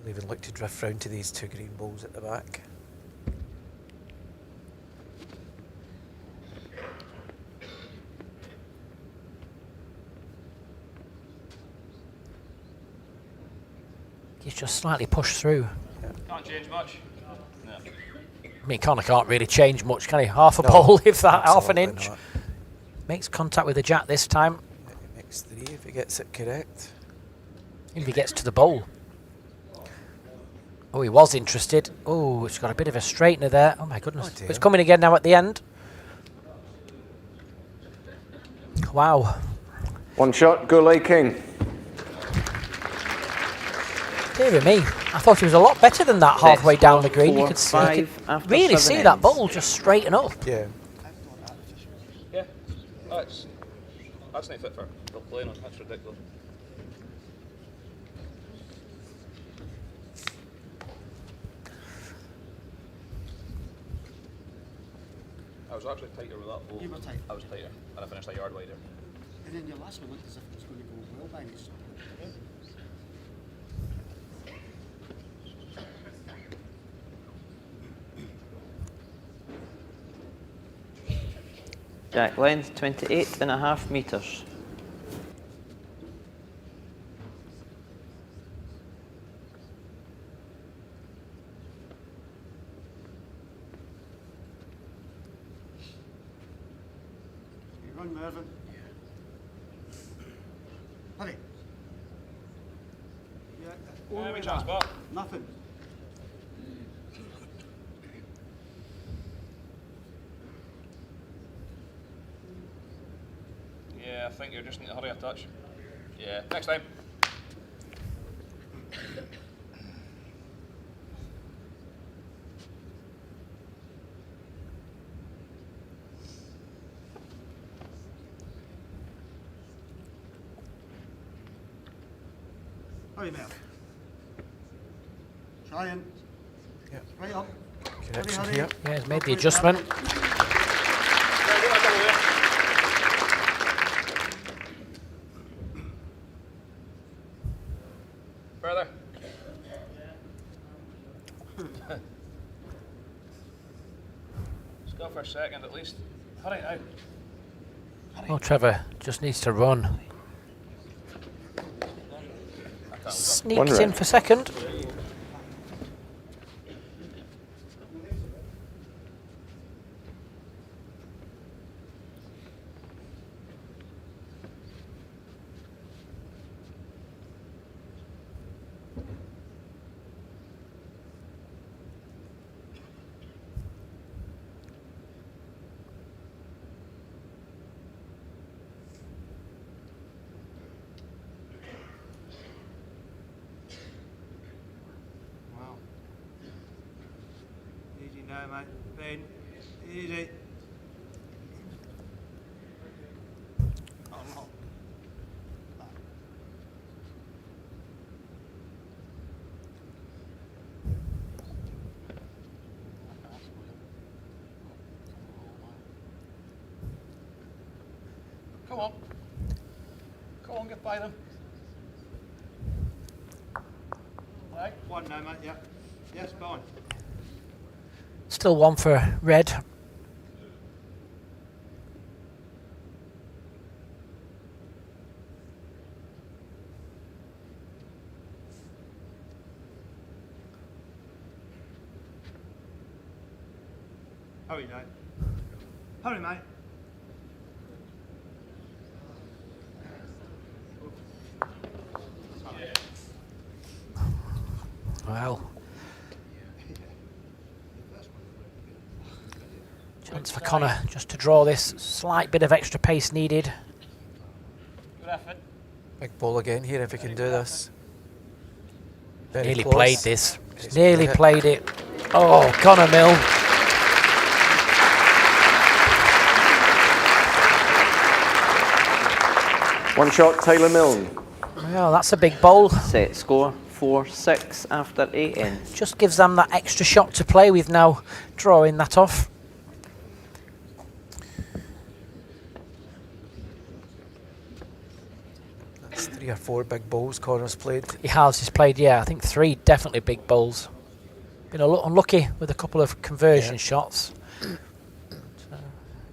Speaker 5: They'll even look to drift round to these 2 green balls at the back.
Speaker 1: He's just slightly pushed through.
Speaker 6: Can't change much. No.
Speaker 1: I mean, Connor can't really change much, can he? Half a ball, if that, half an
Speaker 5: Absolutely
Speaker 1: inch.
Speaker 5: not.
Speaker 1: Makes contact with the jack this time.
Speaker 5: Makes 3 if he gets it correct.
Speaker 1: If he gets to the bowl. Oh, he was interested. Oh, it's got a bit of a straightener there. Oh my goodness.
Speaker 5: Oh, dear.
Speaker 1: It's coming again now at the end. Wow.
Speaker 7: 1 shot, Goulet King.
Speaker 1: Dear me. I thought he was a lot better than that halfway down the green. You could see, you could really see that bowl just straighten up.
Speaker 5: Yeah.
Speaker 6: Yeah. That's not fit for real playing on. That's ridiculous. I was actually tighter with that ball.
Speaker 9: You were tight.
Speaker 6: I was tighter, and I finished a yard wider.
Speaker 9: And then your last one looked as if it was going to go well by you.
Speaker 8: Jack length 28.5 metres.
Speaker 9: You run, Mervyn. Hurry. Yeah,
Speaker 6: How many chance back?
Speaker 9: nothing.
Speaker 6: Yeah, I think you're just need to hurry a touch. Yeah, next time.
Speaker 9: Hurry, Merv. Trying.
Speaker 5: Yeah.
Speaker 9: Right up.
Speaker 5: Correction
Speaker 9: hurry.
Speaker 5: here.
Speaker 1: Yeah, he's made the adjustment.
Speaker 6: Further. Let's go for a second at least. Hurry out.
Speaker 1: Oh, Trevor just needs to run. Sneaks in for second.
Speaker 9: Wow. Easy now, mate. Ben. Easy. Oh, no.
Speaker 6: Come on. Come on, get by them. Right.
Speaker 9: One now, mate. Yeah. Yes, go on.
Speaker 1: Still one for red.
Speaker 9: Hurry, Dave. Hurry, mate.
Speaker 1: Well, chance for Connor just to draw this. Slight bit of extra pace needed.
Speaker 9: Good effort.
Speaker 5: Big ball again here if he can do this. Very
Speaker 1: Nearly
Speaker 5: close.
Speaker 1: played this.
Speaker 5: He's
Speaker 1: Nearly
Speaker 5: played
Speaker 1: played it. Oh, Connor Mill.
Speaker 7: One shot, Taylor Milne.
Speaker 1: Well, that's a big bowl.
Speaker 8: Set score 4-6 after 8 ends.
Speaker 1: Just gives them that extra shot to play with now, drawing that off.
Speaker 5: That's 3 or 4 big balls Connor's played.
Speaker 1: He's played, yeah, I think 3 definitely big bowls. Been a little unlucky with a couple of conversion shots.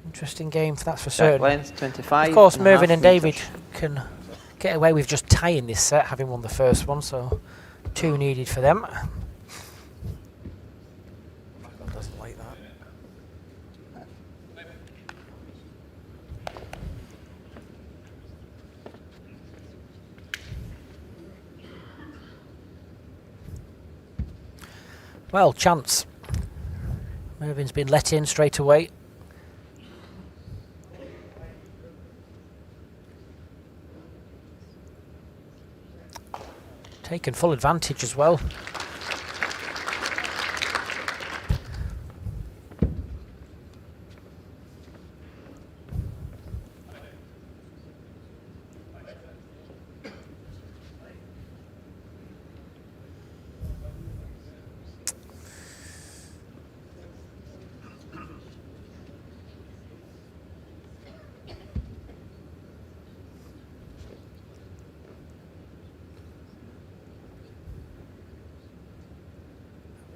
Speaker 1: Interesting game, that's for
Speaker 8: Jack
Speaker 1: certain.
Speaker 8: length 25.
Speaker 1: Of course,
Speaker 8: and a half
Speaker 1: Mervyn and
Speaker 8: metres.
Speaker 1: David can get away with just tying this set, having won the first one, so 2 needed for them.
Speaker 5: Doesn't like that.
Speaker 1: Well, chance. Mervyn's been let in straight away. Taken full advantage as well.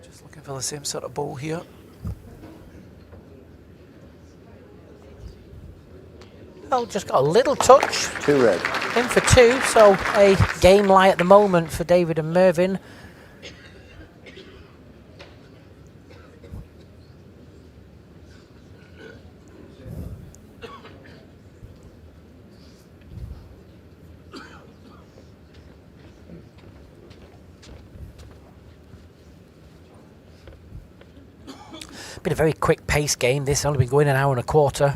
Speaker 5: Just looking for the same sort of ball here.
Speaker 1: Well, just got a little touch.
Speaker 7: 2 red.
Speaker 1: In for 2, so a game lie at the moment for David and Mervyn. Been a very quick pace game. This only been going an hour and a quarter.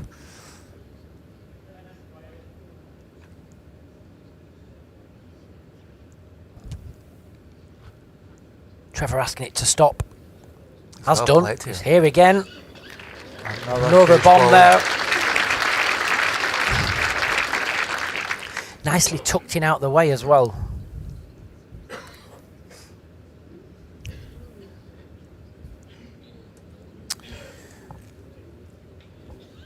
Speaker 1: Trevor asking it to stop. Has
Speaker 5: well
Speaker 1: done.
Speaker 5: played here.
Speaker 1: It's here again. Another
Speaker 5: huge
Speaker 1: bomb
Speaker 5: ball.
Speaker 1: there. Nicely tucked in out the way as well.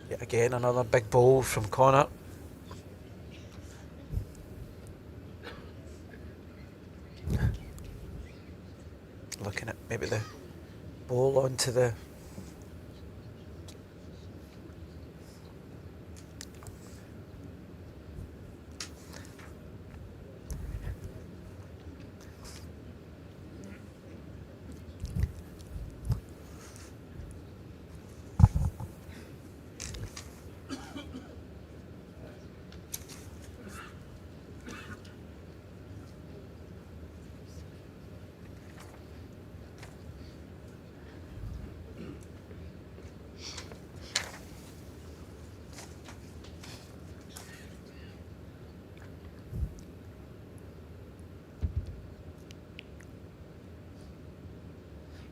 Speaker 5: Yet again, another big ball from Connor. Looking at maybe the ball onto the...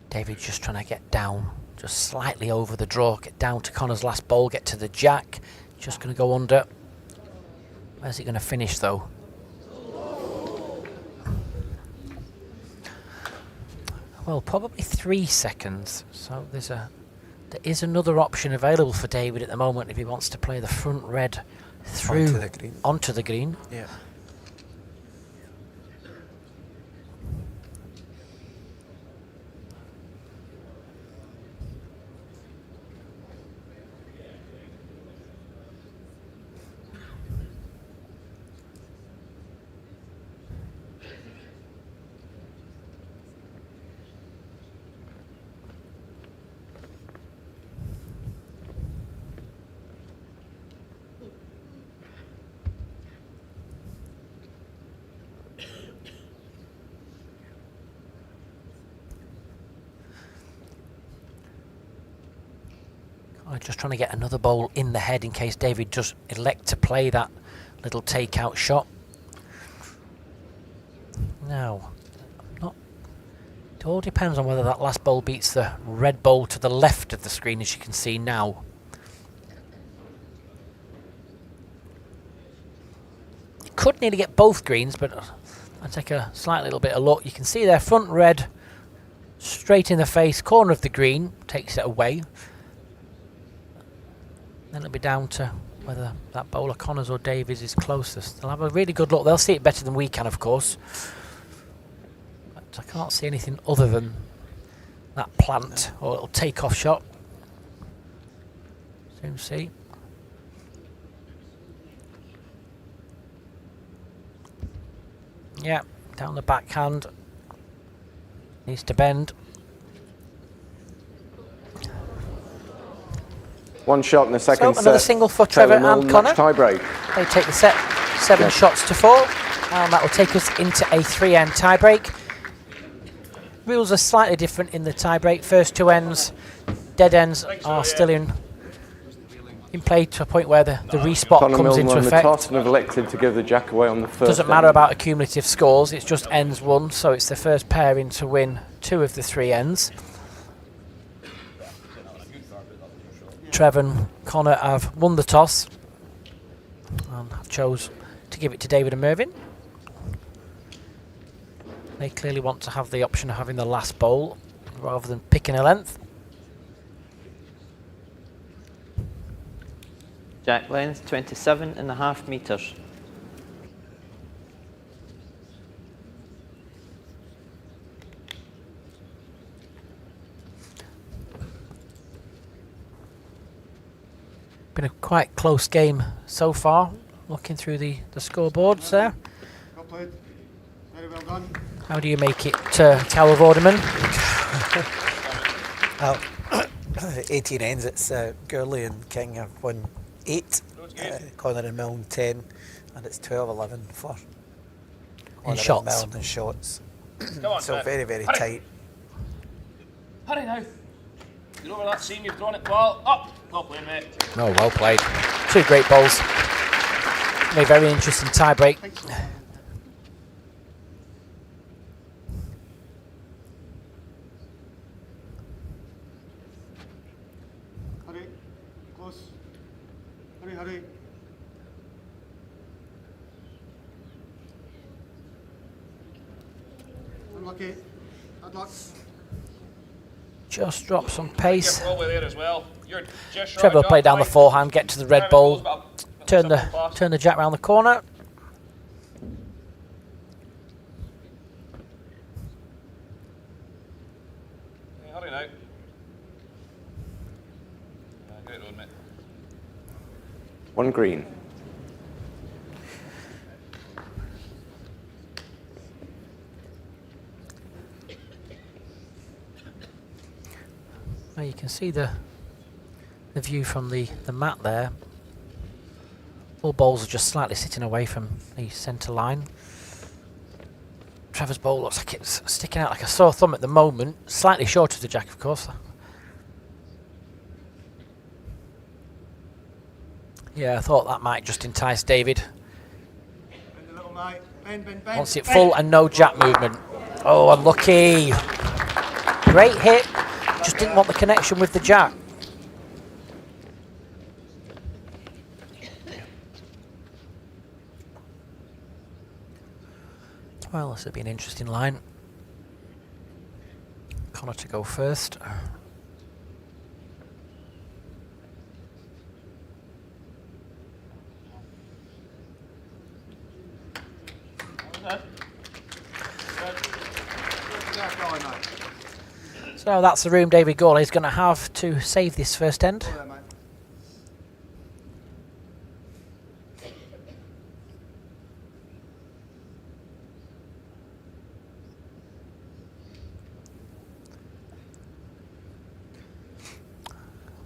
Speaker 1: David just trying to get down, just slightly over the draw, get down to Connor's last ball, get to the jack. Just going to go under. Where's it going to finish though? Well, probably 3 seconds. So there is another option available for David at the moment if he wants to play the front red through
Speaker 5: Onto the green.
Speaker 1: onto the green.
Speaker 5: Yeah.
Speaker 1: I'm just trying to get another bowl in the head in case David does elect to play that little takeout shot. Now, it all depends on whether that last bowl beats the red bowl to the left of the screen, as you can see now. Could nearly get both greens, but I'll take a slight little bit of luck. You can see there, front red, straight in the face, corner of the green, takes it away. Then it'll be down to whether that bowler, Connors or Davies, is closest. They'll have a really good look. They'll see it better than we can, of course. But I can't see anything other than that plant or little take-off shot. Soon see. Yeah, down the backhand. Needs to bend.
Speaker 7: One shot in the second
Speaker 1: So
Speaker 7: set.
Speaker 1: another single for Trevor and Connor.
Speaker 7: Tie break.
Speaker 1: They take the set 7 shots to 4, and that will take us into a 3-end tiebreak. Rules are slightly different in the tiebreak. First 2 ends, dead ends are still in play to a point where the respot
Speaker 7: Connor
Speaker 1: comes
Speaker 7: Milne
Speaker 1: into
Speaker 7: won the
Speaker 1: effect.
Speaker 7: toss and have elected to give the jack away on the first.
Speaker 1: Doesn't matter about accumulative scores, it's just ends won, so it's the first pairing to win 2 of the 3 ends. Trevor and Connor have won the toss and chose to give it to David and Mervyn. They clearly want to have the option of having the last bowl rather than picking a length.
Speaker 8: Jack length 27.5 metres.
Speaker 1: Been a quite close game so far, looking through the scoreboards there.
Speaker 9: Well played. Very well done.
Speaker 1: How do you make it, Tower of Orderman?
Speaker 5: Well, 18 ends, it's Gurley and King have won 8, Connor and Milne 10, and it's 12-11 for Connor
Speaker 1: shots.
Speaker 5: and Milne in shots.
Speaker 6: Come on,
Speaker 5: So
Speaker 6: Trev.
Speaker 5: very, very
Speaker 6: Hurry.
Speaker 5: tight.
Speaker 6: Hurry now. You're over that seam, you've drawn it well. Up. Well played, mate.
Speaker 1: Oh, well played. 2 great bowls. A very interesting tie-break.
Speaker 9: Hurry. Close. Hurry, hurry. Unlucky. Bad luck.
Speaker 1: Just drop some pace.
Speaker 6: You're probably there as well. You're just
Speaker 1: Trevor will
Speaker 6: right
Speaker 1: play
Speaker 6: up
Speaker 1: down the
Speaker 6: line.
Speaker 1: forehand, get to the red
Speaker 6: Trevor
Speaker 1: bowl,
Speaker 6: goes, but
Speaker 1: turn
Speaker 6: simple pass.
Speaker 1: the jack round the corner.
Speaker 6: Hey, hurry now. Great road, mate.
Speaker 7: One green.
Speaker 1: Now you can see the view from the mat there. All bowls are just slightly sitting away from the centre line. Trevor's bowl looks like it's sticking out like a sore thumb at the moment. Slightly short of the jack, of course. Yeah, I thought that might just entice David.
Speaker 9: Bend a little, mate. Bend, bend, bend.
Speaker 1: Wants it full and no jack movement. Oh, unlucky. Great hit. Just didn't want the connection with the jack. Well, this will be an interesting line. Connor to go first. So that's the room David Gawley is going to have to save this first end.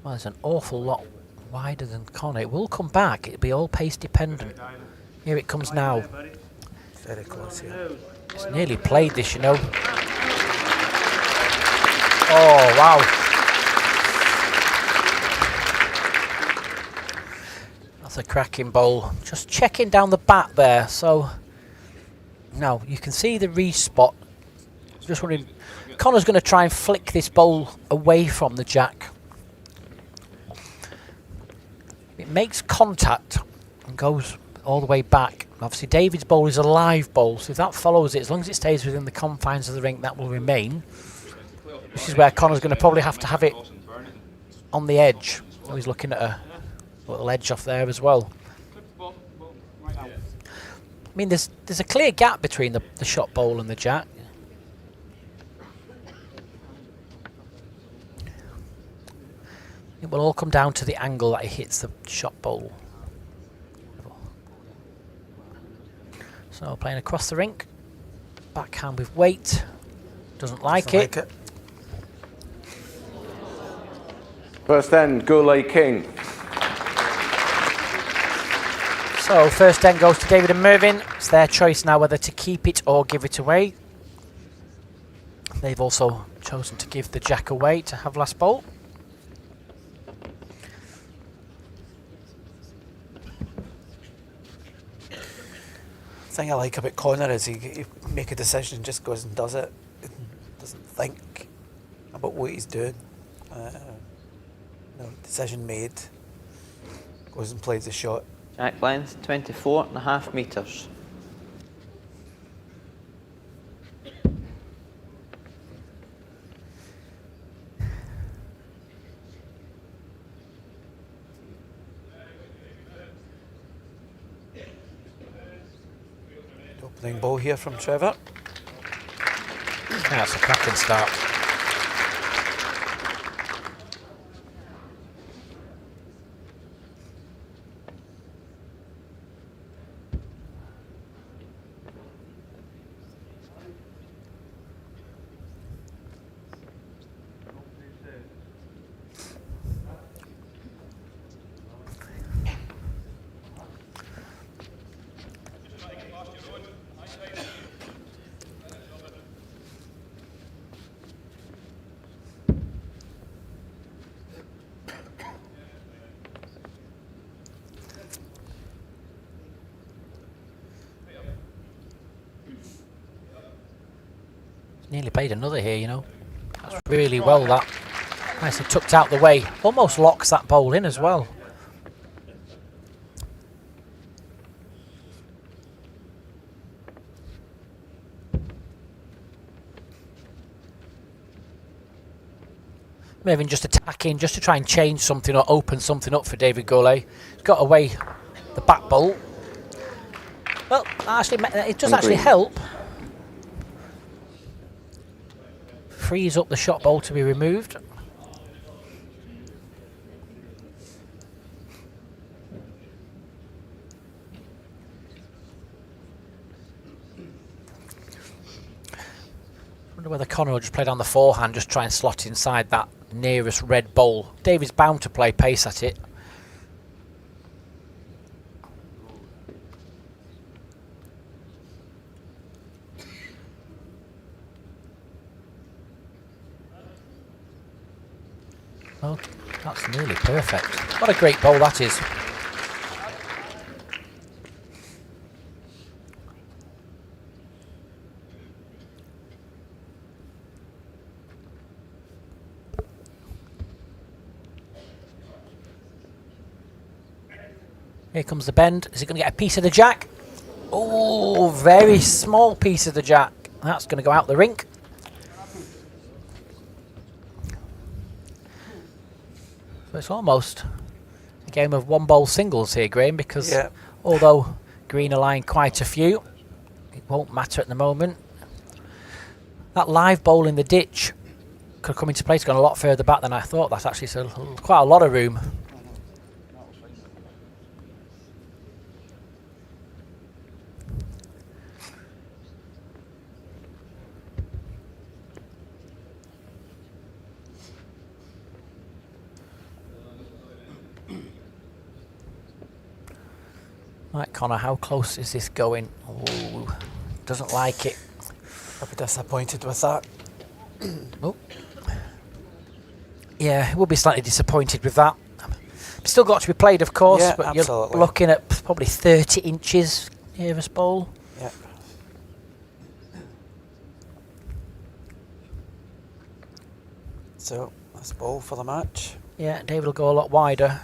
Speaker 1: Well, there's an awful lot wider than Connor. It will come back. It'll be all pace dependent. Here it comes now.
Speaker 5: Very close here.
Speaker 1: It's nearly played this, you know. Oh, wow. That's a cracking bowl. Just checking down the back there. So, now you can see the re-spot. Just wondering, Connor's going to try and flick this bowl away from the jack. It makes contact and goes all the way back. Obviously, David's bowl is a live bowl, so if that follows it, as long as it stays within the confines of the rink, that will remain. This is where Connor's going to probably have to have it on the edge. So he's looking at a little edge off there as well. I mean, there's a clear gap between the shot bowl and the jack. It will all come down to the angle that it hits the shot bowl. So playing across the rink, backhand with weight, doesn't like it.
Speaker 7: First end, Goulet King.
Speaker 1: So first end goes to David and Mervyn. It's their choice now whether to keep it or give it away. They've also chosen to give the jack away to have last bowl.
Speaker 5: The thing I like about Connor is he make a decision and just goes and does it. Doesn't think about what he's doing. Decision made. Goes and plays the shot.
Speaker 8: Jack length 24.5 metres.
Speaker 5: Opening ball here from Trevor.
Speaker 1: That's a cracking start. Nearly played another here, you know. That's really well, that. Nicely tucked out the way. Almost locks that bowl in as well. Mervyn just attacking, just to try and change something or open something up for David Goulet. He's got away the back bowl. Well, actually, it does actually help. Frees up the shot bowl to be removed. Wonder whether Connor will just play down the forehand, just try and slot inside that nearest red bowl. David's bound to play pace at it. Well, that's nearly perfect. What a great bowl that is. Here comes the bend. Is he going to get a piece of the jack? Oh, very small piece of the jack. That's going to go out the rink. So it's almost a game of one bowl singles here, Graham, because although Green are lying quite a few, it won't matter at the moment. That live bowl in the ditch could come into play. It's gone a lot further back than I thought. That's actually quite a lot of room. Right, Connor, how close is this going? Ooh, doesn't like it.
Speaker 5: I'll be disappointed with that.
Speaker 1: Oh. Yeah, we'll be slightly disappointed with that. Still got to be played, of course,
Speaker 5: Yeah,
Speaker 1: but
Speaker 5: absolutely.
Speaker 1: you're looking at probably 30 inches nearest bowl.
Speaker 5: Yep. So that's ball for the match.
Speaker 1: Yeah, David will go a lot wider.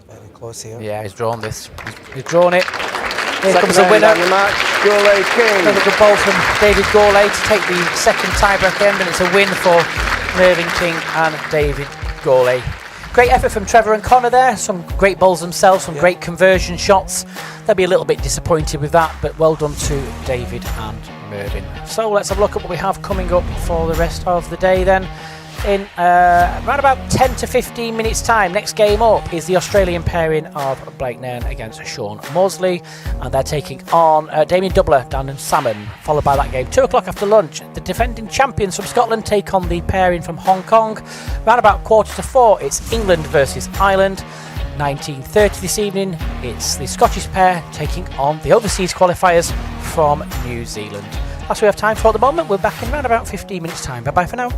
Speaker 5: Very close here.
Speaker 1: Yeah, he's drawn this. He's drawn it. Here
Speaker 7: Second
Speaker 1: comes the
Speaker 7: round
Speaker 1: winner.
Speaker 7: down the match, Goulet King.
Speaker 1: Another good ball from David Gourlay to take the second tiebreak end, and it's a win for Mervyn King and David Gourlay. Great effort from Trevor and Connor there. Some great bowls themselves, some great conversion shots. They'll be a little bit disappointed with that, but well done to David and Mervyn. So let's have a look at what we have coming up for the rest of the day then. In around about 10 to 15 minutes time, next game up is the Australian pairing of Blake Nairn against Sean Mosley, and they're taking on Damien Doubler down in Salmon, followed by that game 2 o'clock after lunch. The defending champions from Scotland take on the pairing from Hong Kong. Around about 3:45 it's England versus Ireland. 19:30 this evening it's the Scottish pair taking on the overseas qualifiers from New Zealand. That's what we have time for at the moment. We're back in around about 15 minutes time. Bye bye for now.